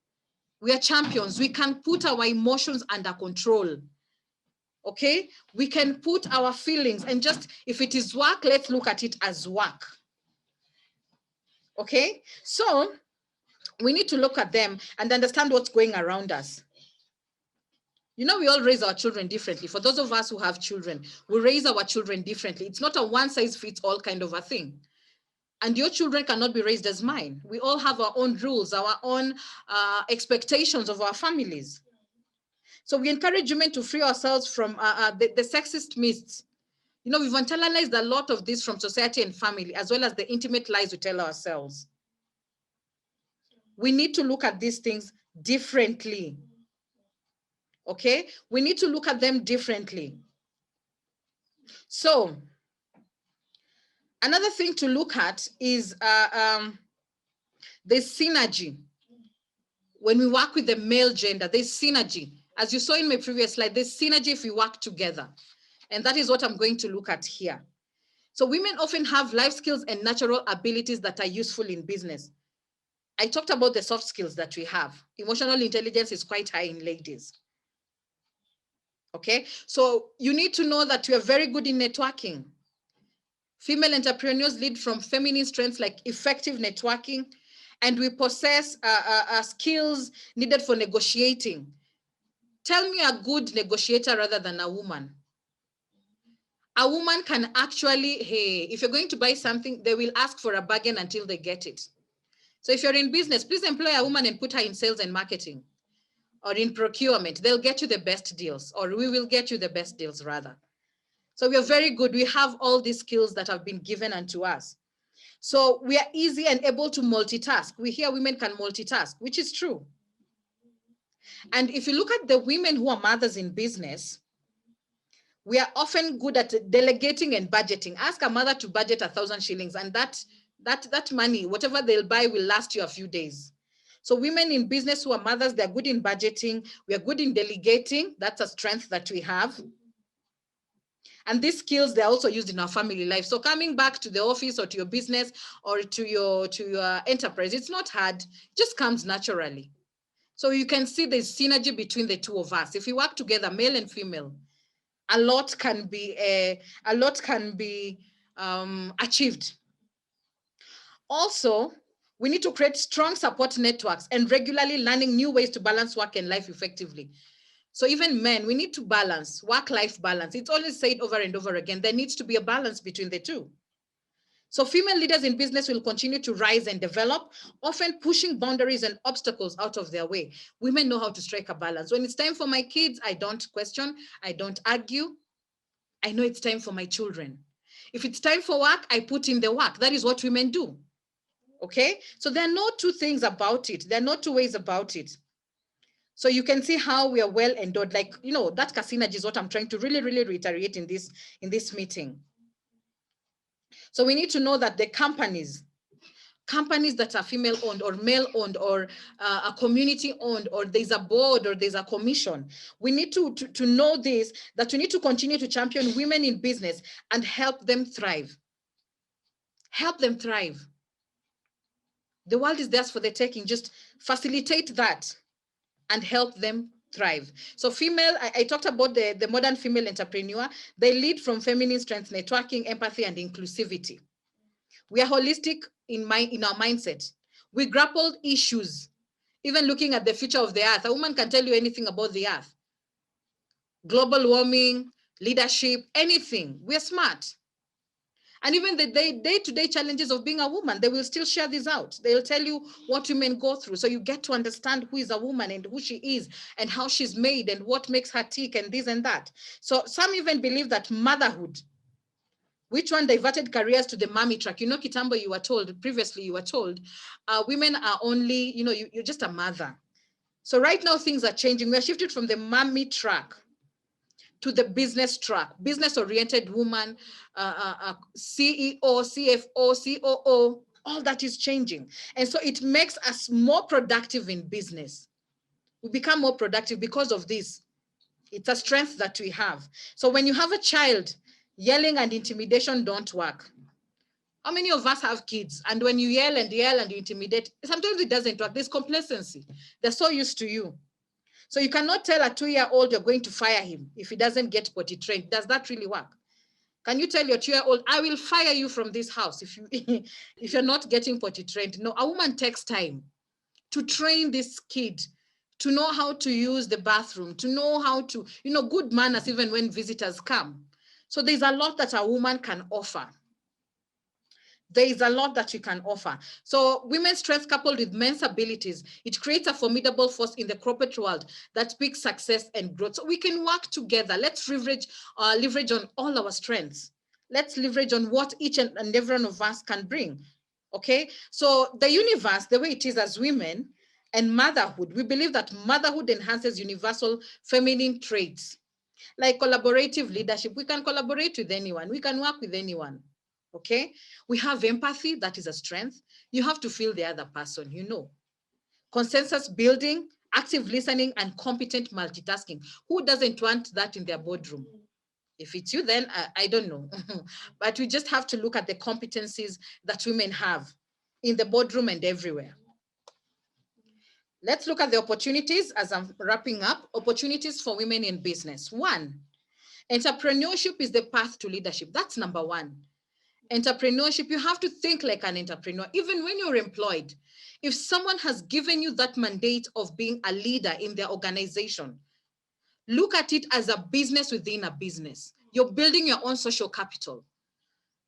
we are champions. We can put our emotions under control. Okay, we can put our feelings, and just, if it is work, let's look at it as work. Okay, so we need to look at them and understand what's going around us. You know, we all raise our children differently. For those of us who have children, we raise our children differently. It's not a one size fits all kind of a thing. And your children cannot be raised as mine. We all have our own rules, our own expectations of our families. So we encourage women to free ourselves from the sexist myths. You know, we've internalized a lot of this from society and family, as well as the intimate lies we tell ourselves. We need to look at these things differently. Okay, we need to look at them differently. So another thing to look at is the synergy. When we work with the male gender, there's synergy. As you saw in my previous slide, there's synergy if we work together. And that is what I'm going to look at here. So women often have life skills and natural abilities that are useful in business. I talked about the soft skills that we have. Emotional intelligence is quite high in ladies. Okay, so you need to know that we are very good in networking. Female entrepreneurs lead from feminine strengths like effective networking, and we possess skills needed for negotiating. Tell me a good negotiator rather than a woman. A woman can actually, hey, if you're going to buy something, they will ask for a bargain until they get it. So if you're in business, please employ a woman and put her in sales and marketing or in procurement. They'll get you the best deals, or we will get you the best deals rather. So we are very good. We have all these skills that have been given unto us. So we are easy and able to multitask. We hear women can multitask, which is true. And if you look at the women who are mothers in business, we are often good at delegating and budgeting. Ask a mother to budget 1,000 shillings, and that money, whatever they'll buy, will last you a few days. So women in business who are mothers, they're good in budgeting. We are good in delegating. That's a strength that we have. And these skills, they're also used in our family life. So coming back to the office or to your business or to your enterprise, it's not hard, it just comes naturally. So you can see there's synergy between the two of us. If we work together, male and female, a lot can be achieved. Also, we need to create strong support networks and regularly learning new ways to balance work and life effectively. So even men, we need to balance, work-life balance. It's always said over and over again, there needs to be a balance between the two. So female leaders in business will continue to rise and develop, often pushing boundaries and obstacles out of their way. Women know how to strike a balance. When it's time for my kids, I don't question, I don't argue. I know it's time for my children. If it's time for work, I put in the work. That is what women do. Okay? So there are no two things about it. There are no two ways about it. So you can see how we are well endowed. Like, you know, that synergy is what I'm trying to really, really reiterate in this meeting. So we need to know that the companies that are female owned or male owned or a community owned, or there's a board or there's a commission, we need to know this, that we need to continue to champion women in business and help them thrive. Help them thrive. The world is theirs for the taking. Just facilitate that and help them thrive. So female, I talked about the modern female entrepreneur. They lead from feminine strength, networking, empathy, and inclusivity. We are holistic in our mindset. We grappled issues, even looking at the future of the earth. A woman can tell you anything about the earth. Global warming, leadership, anything. We're smart. And even the day-to-day challenges of being a woman, they will still share this out. They'll tell you what women go through. So you get to understand who is a woman and who she is and how she's made and what makes her tick and this and that. So some even believe that motherhood, which one diverted careers to the mommy track. You know, Kitambo, previously you were told, women are only, you know, you're just a mother. So right now things are changing. We're shifted from the mommy track to the business track, business-oriented woman, CEO, CFO, COO, all that is changing. And so it makes us more productive in business. We become more productive because of this. It's a strength that we have. So when you have a child, yelling and intimidation don't work. How many of us have kids? And when you yell and you intimidate, sometimes it doesn't work. There's complacency. They're so used to you. So you cannot tell a 2-year-old you're going to fire him if he doesn't get potty trained. Does that really work? Can you tell your 2-year-old, I will fire you from this house if you if you're not getting potty trained? No, a woman takes time to train this kid to know how to use the bathroom, to know how to, good manners even when visitors come. So there's a lot that a woman can offer. There is a lot that you can offer. So women's strength coupled with men's abilities, it creates a formidable force in the corporate world that speaks success and growth. So we can work together. Let's leverage on all our strengths. Let's leverage on what each and every one of us can bring. Okay, so the universe, the way it is as women and motherhood, we believe that motherhood enhances universal feminine traits like collaborative leadership. We can collaborate with anyone. We can work with anyone. Okay, we have empathy, that is a strength. You have to feel the other person, Consensus building, active listening, and competent multitasking. Who doesn't want that in their boardroom? If it's you, then I don't know. But we just have to look at the competencies that women have in the boardroom and everywhere. Let's look at the opportunities as I'm wrapping up. Opportunities for women in business. 1, entrepreneurship is the path to leadership. That's number 1. Entrepreneurship, you have to think like an entrepreneur, even when you're employed. If someone has given you that mandate of being a leader in their organization, look at it as a business within a business. You're building your own social capital.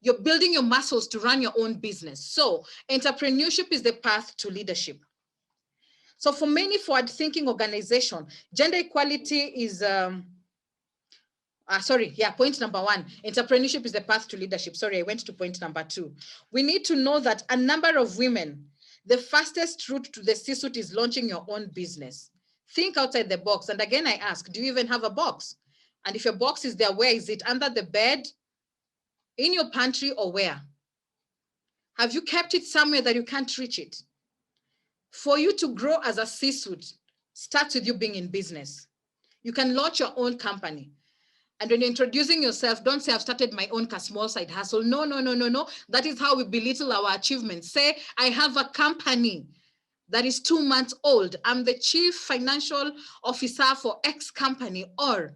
You're building your muscles to run your own business. So entrepreneurship is the path to leadership. So for many forward-thinking organizations, gender equality is, point number 1, entrepreneurship is the path to leadership. Sorry, I went to point number 2. We need to know that a number of women, the fastest route to the C-suite is launching your own business. Think outside the box. And again, I ask, do you even have a box? And if your box is there, where is it? Under the bed, in your pantry, or where? Have you kept it somewhere that you can't reach it? For you to grow as a C-suite, starts with you being in business. You can launch your own company. And when you're introducing yourself, don't say, I've started my own small side hustle. No. That is how we belittle our achievements. Say, I have a company that is 2 months old. I'm the chief financial officer for X company, or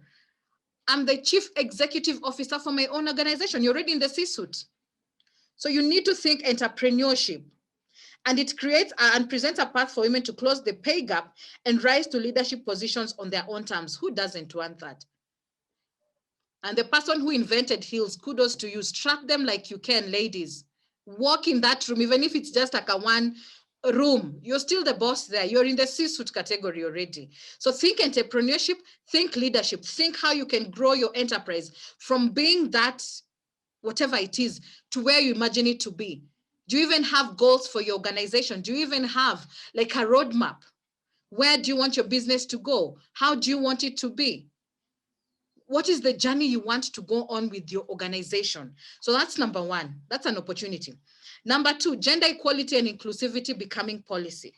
I'm the chief executive officer for my own organization. You're already in the C-suite. So you need to think entrepreneurship. And it creates and presents a path for women to close the pay gap and rise to leadership positions on their own terms. Who doesn't want that? And the person who invented heels, kudos to you. Strap them like you can, ladies. Walk in that room, even if it's just like a 1 room. You're still the boss there. You're in the C-suite category already. So think entrepreneurship, think leadership, think how you can grow your enterprise from being that, whatever it is, to where you imagine it to be. Do you even have goals for your organization? Do you even have like a roadmap? Where do you want your business to go? How do you want it to be? What is the journey you want to go on with your organization? So that's number 1. That's an opportunity. Number 2, gender equality and inclusivity becoming policy.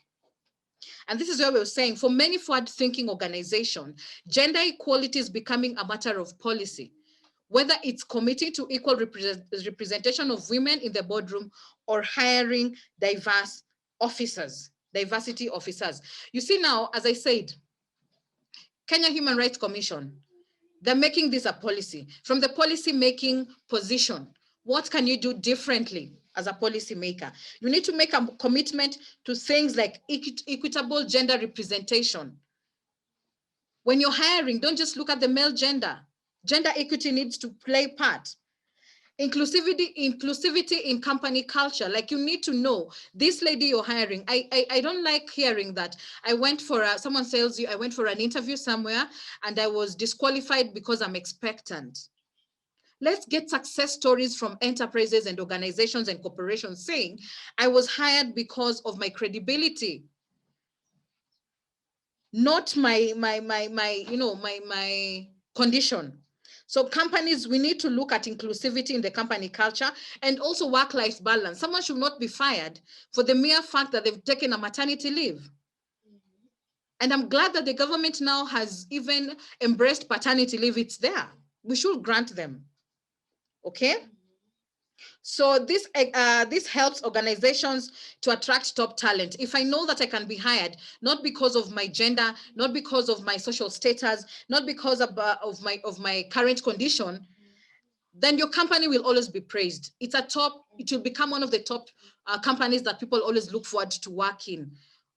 And this is where we're saying for many forward-thinking organizations, gender equality is becoming a matter of policy, whether it's committing to equal representation of women in the boardroom or hiring diverse officers, diversity officers. You see now, as I said, Kenya Human Rights Commission, they're making this a policy. From the policy making position, what can you do differently as a policy maker? You need to make a commitment to things like equitable gender representation. When you're hiring, don't just look at the male gender. Gender equity needs to play part. Inclusivity in company culture. Like you need to know this lady you're hiring. I don't like hearing that. I went for someone tells you I went for an interview somewhere and I was disqualified because I'm expectant. Let's get success stories from enterprises and organizations and corporations saying I was hired because of my credibility. not my condition. So companies, we need to look at inclusivity in the company culture and also work-life balance. Someone should not be fired for the mere fact that they've taken a maternity leave. And I'm glad that the government now has even embraced paternity leave. It's there. We should grant them. Okay. So this helps organizations to attract top talent. If I know that I can be hired, not because of my gender, not because of my social status, not because of my current condition, then your company will always be praised. It will become one of the top companies that people always look forward to work in.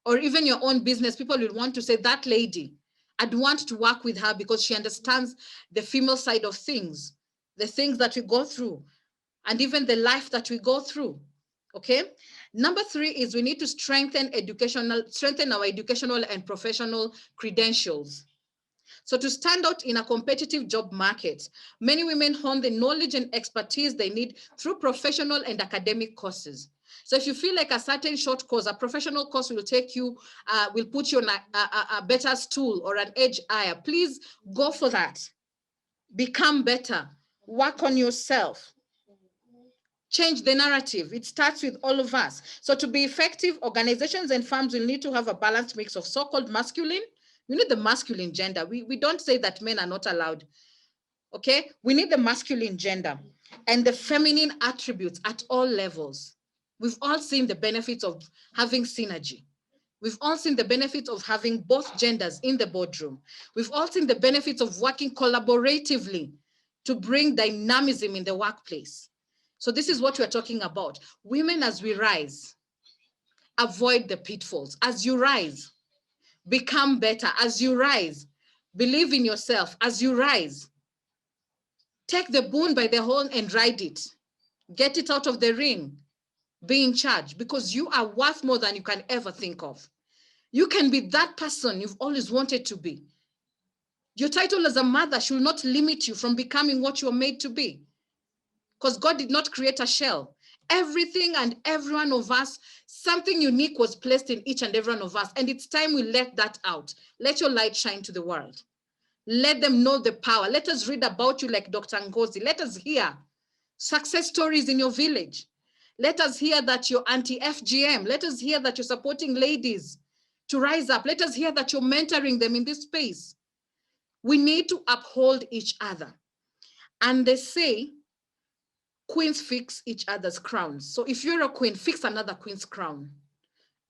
Or even your own business, people will want to say, that lady, I'd want to work with her because she understands the female side of things, the things that we go through, and even the life that we go through. Okay. Number 3 is we need to strengthen our educational and professional credentials. So to stand out in a competitive job market, many women hone the knowledge and expertise they need through professional and academic courses. So if you feel like a certain short course, a professional course will take you, will put you on a better stool or an edge higher, please go for that. Become better, work on yourself. Change the narrative. It starts with all of us. So to be effective, organizations and firms will need to have a balanced mix of so-called masculine. We need the masculine gender. We don't say that men are not allowed. Okay, we need the masculine gender and the feminine attributes at all levels. We've all seen the benefits of having synergy. We've all seen the benefits of having both genders in the boardroom. We've all seen the benefits of working collaboratively to bring dynamism in the workplace. So this is what we're talking about. Women, as we rise, avoid the pitfalls. As you rise, become better. As you rise, believe in yourself. As you rise, take the bull by the horn and ride it. Get it out of the ring. Be in charge, because you are worth more than you can ever think of. You can be that person you've always wanted to be. Your title as a mother should not limit you from becoming what you're made to be, because God did not create a shell. Everything and every one of us, something unique was placed in each and every one of us. And it's time we let that out. Let your light shine to the world. Let them know the power. Let us read about you like Dr. Ngozi. Let us hear success stories in your village. Let us hear that you're anti-FGM. Let us hear that you're supporting ladies to rise up. Let us hear that you're mentoring them in this space. We need to uphold each other. And they say, queens fix each other's crowns. So if you're a queen, fix another queen's crown.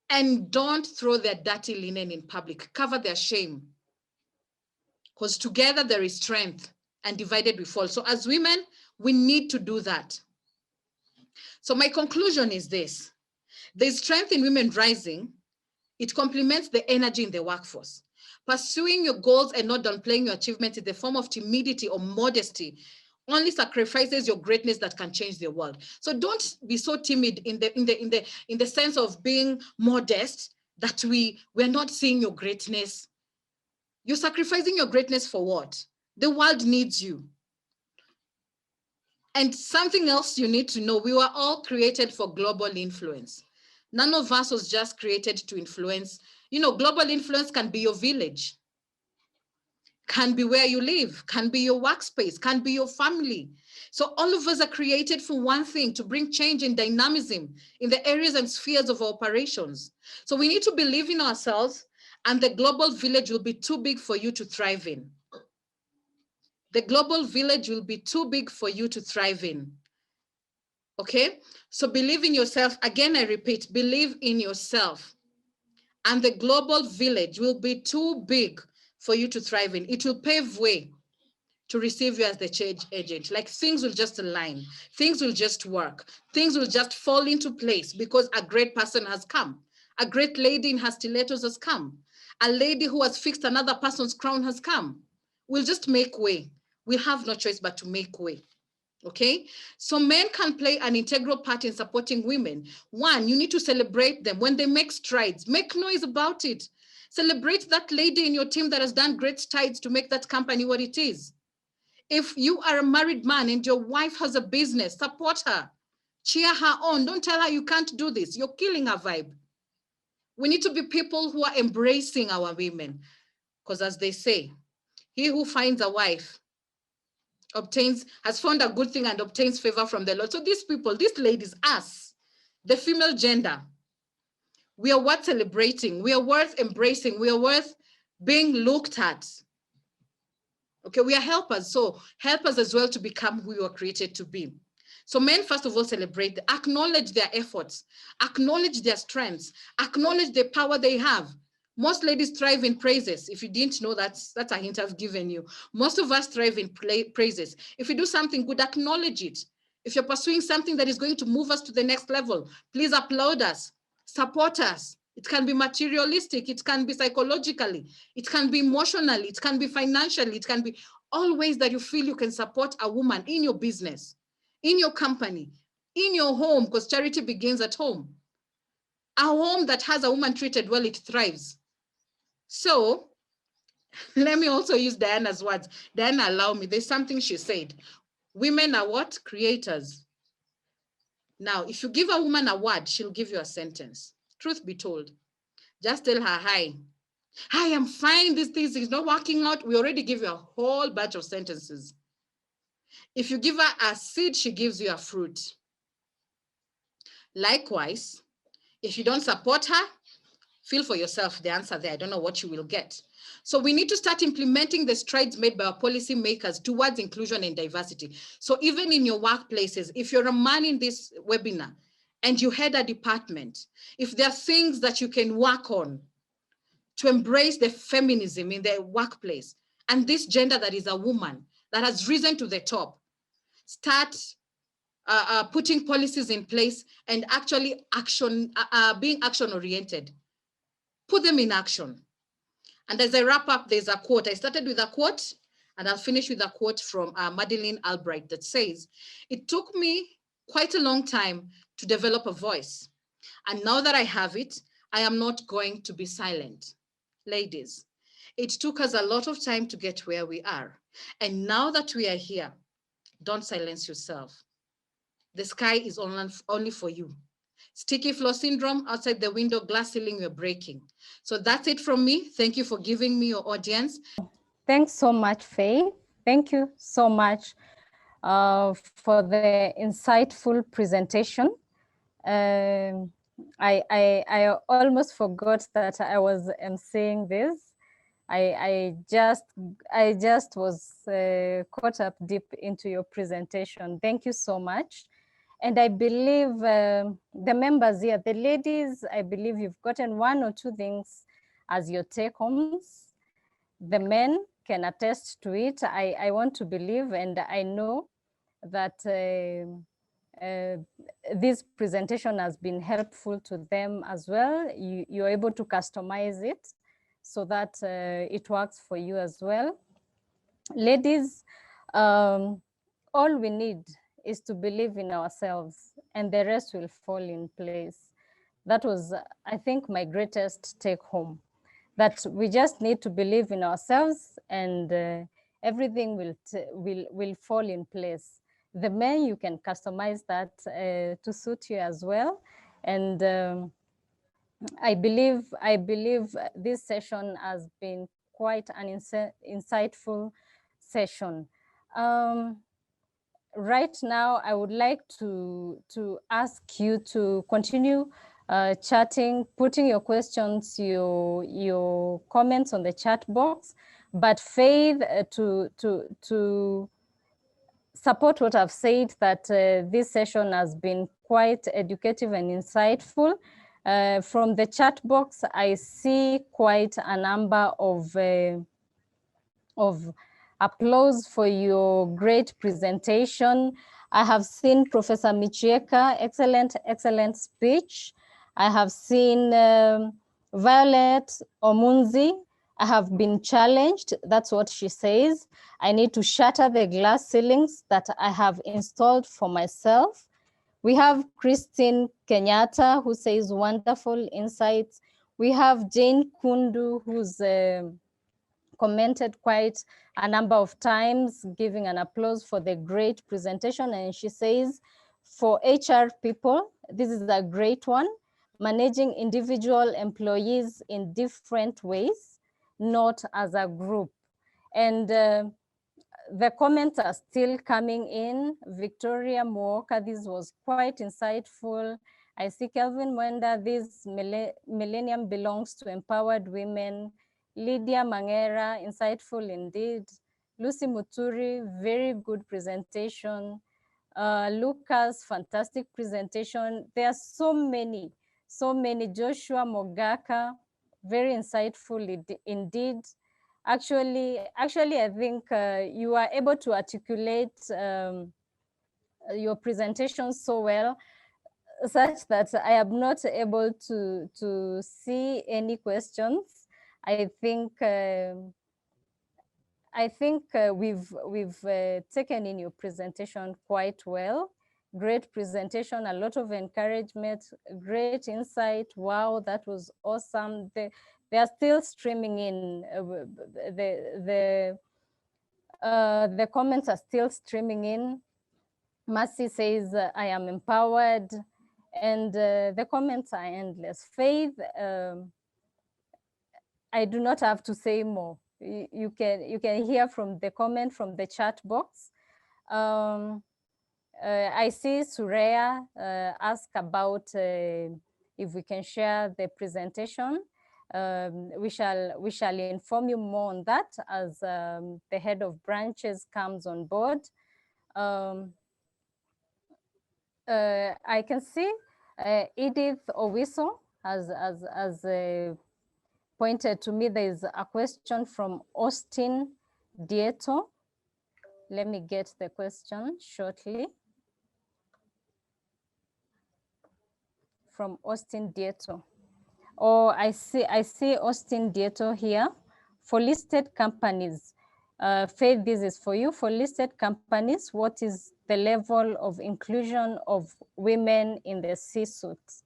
And don't throw their dirty linen in public. Cover their shame. Because together there is strength, and divided we fall. So as women, we need to do that. So my conclusion is this. There's strength in women rising. It complements the energy in the workforce. Pursuing your goals and not downplaying your achievements in the form of timidity or modesty only sacrifices your greatness that can change the world. So don't be so timid in the sense of being modest that we're not seeing your greatness. You're sacrificing your greatness for what? The world needs you. And something else you need to know, we were all created for global influence. None of us was just created to influence. You know, global influence can be your village, can be where you live, can be your workspace, can be your family. So all of us are created for one thing, to bring change and dynamism in the areas and spheres of our operations. So we need to believe in ourselves, and the global village will be too big for you to thrive in. The global village will be too big for you to thrive in. Okay? So believe in yourself. Again, I repeat, believe in yourself. And the global village will be too big for you to thrive in. It will pave way to receive you as the change agent. Like things will just align. Things will just work. Things will just fall into place because a great person has come. A great lady in her stilettos has come. A lady who has fixed another person's crown has come. We'll just make way. We have no choice but to make way. Okay, so men can play an integral part in supporting women. One, you need to celebrate them when they make strides. Make noise about it. Celebrate that lady in your team that has done great strides to make that company what it is. If you are a married man and your wife has a business, support her. Cheer her on. Don't tell her you can't do this. You're killing her vibe. We need to be people who are embracing our women. Because as they say, he who finds a wife has found a good thing and obtains favor from the Lord. So these people, these ladies, us, the female gender, we are worth celebrating. We are worth embracing. We are worth being looked at. Okay, we are helpers. So help us as well to become who you are created to be. So men, first of all, celebrate, acknowledge their efforts, acknowledge their strengths, acknowledge the power they have. Most ladies thrive in praises. If you didn't know, that's a hint I've given you. Most of us thrive in praises. If you do something good, acknowledge it. If you're pursuing something that is going to move us to the next level, please applaud us, support us. It can be materialistic, it can be psychologically, it can be emotionally, it can be financially, it can be all ways that you feel you can support a woman in your business, in your company, in your home, because charity begins at home. A home that has a woman treated well, it thrives. So let me also use Diana's words. Diana, allow me. There's something she said. Women are what? Creators. Now, if you give a woman a word, she'll give you a sentence. Truth be told, just tell her, hi. Hi, I'm fine. This thing is not working out. We already give you a whole bunch of sentences. If you give her a seed, she gives you a fruit. Likewise, if you don't support her, feel for yourself the answer there. I don't know what you will get. So we need to start implementing the strides made by our policy makers towards inclusion and diversity. So even in your workplaces, if you're a man in this webinar and you head a department, if there are things that you can work on to embrace the feminism in the workplace and this gender that is a woman that has risen to the top, start putting policies in place and actually being action oriented. Put them in action. And as I wrap up, there's a quote. I started with a quote and I'll finish with a quote from Madeleine Albright that says, "It took me quite a long time to develop a voice. And now that I have it, I am not going to be silent." Ladies, it took us a lot of time to get where we are. And now that we are here, don't silence yourself. The sky is only for you. Sticky floor syndrome, outside the window, glass ceiling, you're breaking. So that's it from me. Thank you for giving me your audience. Thanks so much, Faye. Thank you so much for the insightful presentation. I almost forgot that I was emceeing this. I just was caught up deep into your presentation. Thank you so much. And I believe the members here, the ladies, I believe you've gotten one or two things as your take homes. The men can attest to it. I want to believe, and I know that this presentation has been helpful to them as well. You're able to customize it so that it works for you as well. Ladies, all we need is to believe in ourselves and the rest will fall in place. That was, I think, my greatest take home, that we just need to believe in ourselves and everything will fall in place. The men, you can customize that to suit you as well. And I believe this session has been quite an insightful session. Right now, I would like to ask you to continue chatting, putting your questions, your comments on the chat box, but Faith, to support what I've said, that this session has been quite educative and insightful. From the chat box, I see quite a number of applause for your great presentation. I have seen Professor Michieka, excellent speech. I have seen Violet Omunzi. I have been challenged, that's what she says. I need to shatter the glass ceilings that I have installed for myself. We have Christine Kenyatta, who says wonderful insights. We have Jane Kundu, who's commented quite a number of times, giving an applause for the great presentation. And she says, for HR people, this is a great one, managing individual employees in different ways, not as a group. And the comments are still coming in. Victoria Muoka, this was quite insightful. I see Kelvin Mwenda, this millennium belongs to empowered women. Lydia Mangera, insightful indeed. Lucy Muturi, very good presentation. Lucas, fantastic presentation. There are so many. Joshua Mogaka, very insightful indeed. Actually, I think you are able to articulate your presentation so well, such that I am not able to see any questions. I think we've taken in your presentation quite well. Great presentation, a lot of encouragement, great insight. Wow, that was awesome. They are still streaming in. The comments are still streaming in. Mercy says, I am empowered. And the comments are endless. Faith, I do not have to say more. You can hear from the comment from the chat box. I see Sureya ask about if we can share the presentation. We shall inform you more on that as the head of branches comes on board. I can see Edith Owiso has pointed to me. There is a question from Austin Dieto. Let me get the question shortly. From Austin Dieto. Oh, I see Austin Dieto here. For listed companies, Faith, this is for you. For listed companies, what is the level of inclusion of women in the C-suite?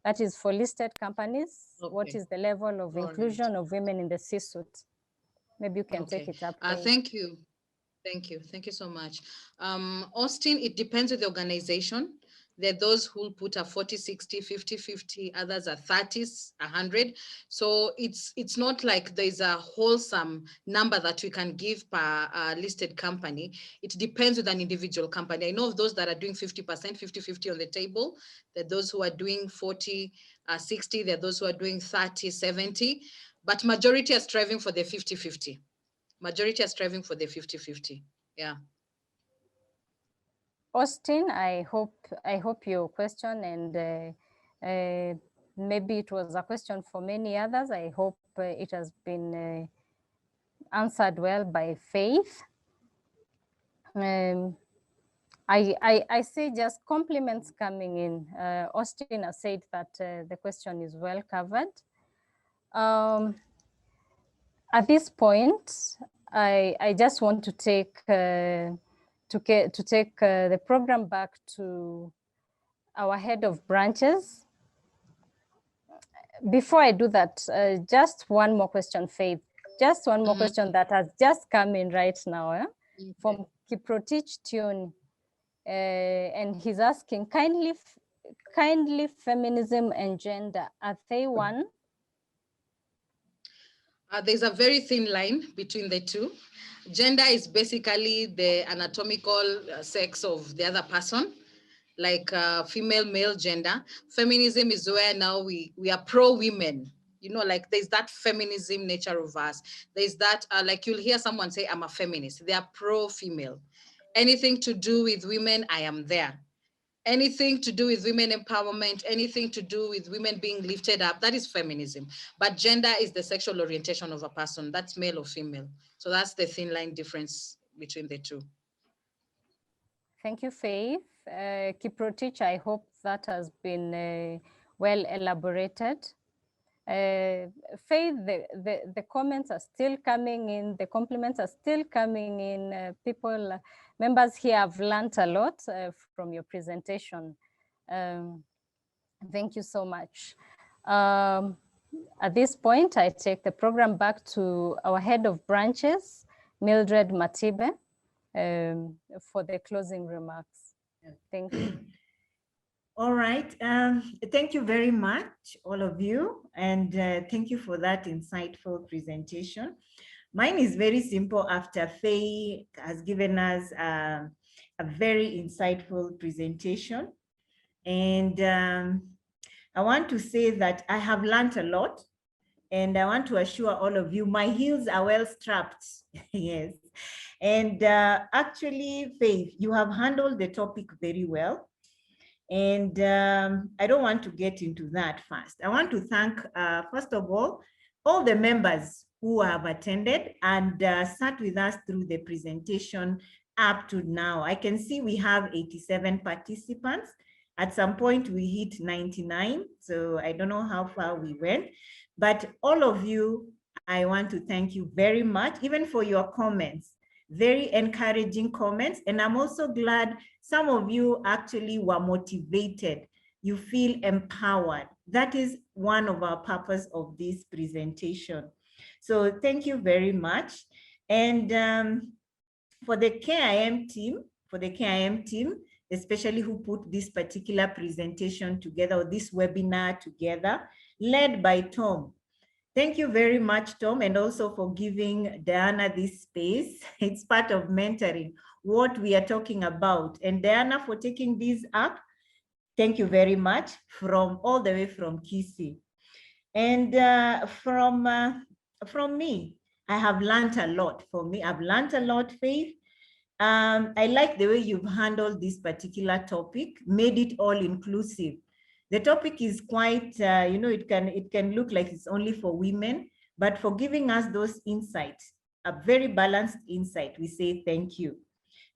That is for listed companies. Okay. What is the level of inclusion of women in the C-suite? Maybe you can take it up. Thank you. Thank you so much. Austin, it depends on the organization. There are those who put a 40, 60, 50, 50, others are 30s, 100. So it's not like there's a wholesome number that we can give per listed company. It depends with an individual company. I know of those that are doing 50%, 50-50 on the table. There are those who are doing 40, 60. There are those who are doing 30, 70. But majority are striving for the 50-50. Majority are striving for the 50-50. Yeah. Austin, I hope your question, and maybe it was a question for many others. I hope it has been answered well by Faith. I see just compliments coming in. Austin has said that the question is well covered. At this point, I just want to take the program back to our head of branches. Before I do that, just one more question, Faith. Just one more question that has just come in right now from Kiprotich Tune. And he's asking, kindly feminism and gender, are they one? There's a very thin line between the two. Gender is basically the anatomical sex of the other person, like female, male gender. Feminism is where now we are pro-women. You know, like there's that feminism nature of us. There's that, like you'll hear someone say, I'm a feminist. They are pro-female. Anything to do with women, I am there. Anything to do with women empowerment, anything to do with women being lifted up, that is feminism. But gender is the sexual orientation of a person. That's male or female. So that's the thin line difference between the two. Thank you, Faith. Kiprotich, I hope that has been well elaborated. Faith, the comments are still coming in, the compliments are still coming in. Members here have learned a lot from your presentation. Thank you so much. At this point, I take the program back to our head of branches, Mildred Matibe, for the closing remarks. Thank you. All right. Thank you very much, all of you. And thank you for that insightful presentation. Mine is very simple after Faye has given us a very insightful presentation. And I want to say that I have learned a lot. And I want to assure all of you, my heels are well strapped. Yes. And actually, Faith, you have handled the topic very well. And I don't want to get into that first. I want to thank, first of all the members who have attended and sat with us through the presentation up to now. I can see we have 87 participants. At some point we hit 99, so I don't know how far we went, but all of you, I want to thank you very much, even for your comments, very encouraging comments. And I'm also glad some of you actually were motivated. You feel empowered. That is one of our purpose of this presentation. So thank you very much. And for the KIM team, especially who put this particular presentation together, or this webinar together, led by Tom. Thank you very much, Tom, and also for giving Diana this space. It's part of mentoring, what we are talking about. And Diana, for taking this up, thank you very much, from all the way from Kisii. And from me, I have learned a lot. For me, I've learned a lot, Faith. I like the way you've handled this particular topic, made it all inclusive. The topic is quite, you know, it can look like it's only for women, but for giving us those insights, a very balanced insight, we say thank you.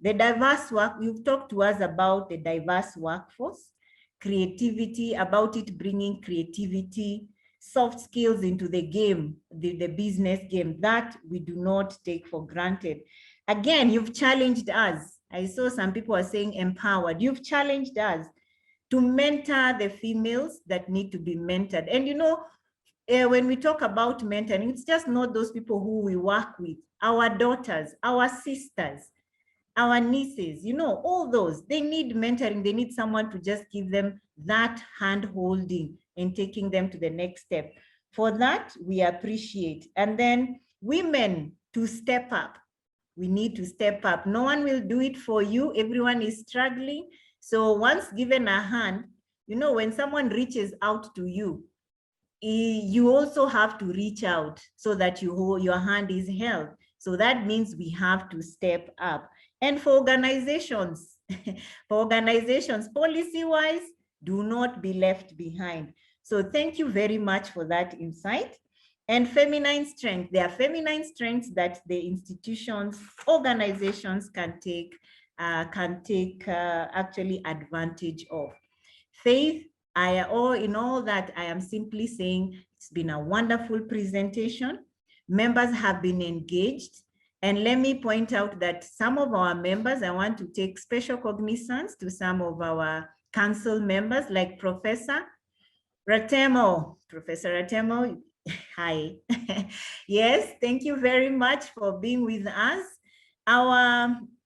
The diverse work, you've talked to us about the diverse workforce, creativity, about it bringing creativity, soft skills into the game, the business game, that we do not take for granted. Again, you've challenged us. I saw some people are saying empowered. You've challenged us to mentor the females that need to be mentored. And you know, when we talk about mentoring, it's just not those people who we work with, our daughters, our sisters, our nieces, you know, all those, they need mentoring. They need someone to just give them that hand holding and taking them to the next step. For that, we appreciate. And then women to step up. We need to step up. No one will do it for you. Everyone is struggling. So once given a hand, you know, when someone reaches out to you, you also have to reach out so that your hand is held. So that means we have to step up. And for organizations, policy-wise, do not be left behind. So thank you very much for that insight. And feminine strength, there are feminine strengths that the institutions, organizations can take actually advantage of. Faith, in all that, I am simply saying it's been a wonderful presentation. Members have been engaged. And let me point out that some of our members, I want to take special cognizance to some of our council members, like Professor Ratemo. Professor Ratemo, hi. Yes, thank you very much for being with us.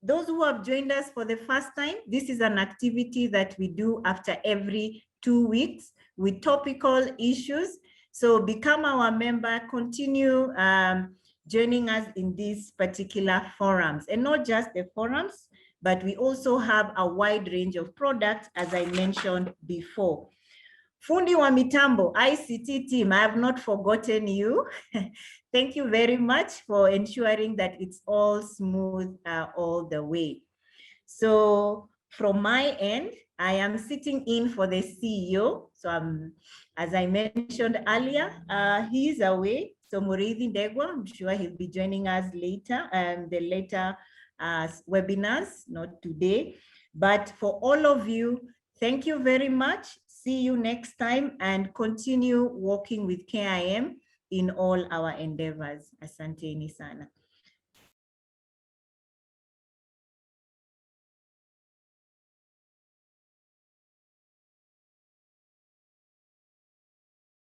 Those who have joined us for the first time, this is an activity that we do after every 2 weeks with topical issues. So become our member, continue joining us in these particular forums, and not just the forums, but we also have a wide range of products, as I mentioned before. Fundi wa Mitambo, ICT team, I have not forgotten you. Thank you very much for ensuring that it's all smooth all the way. So from my end, I am sitting in for the CEO. So as I mentioned earlier, he is away. So Muriithi Ndegwa, I'm sure he'll be joining us later, the later webinars, not today. But for all of you, thank you very much. See you next time, and continue working with KIM in all our endeavors. Asanteni sana.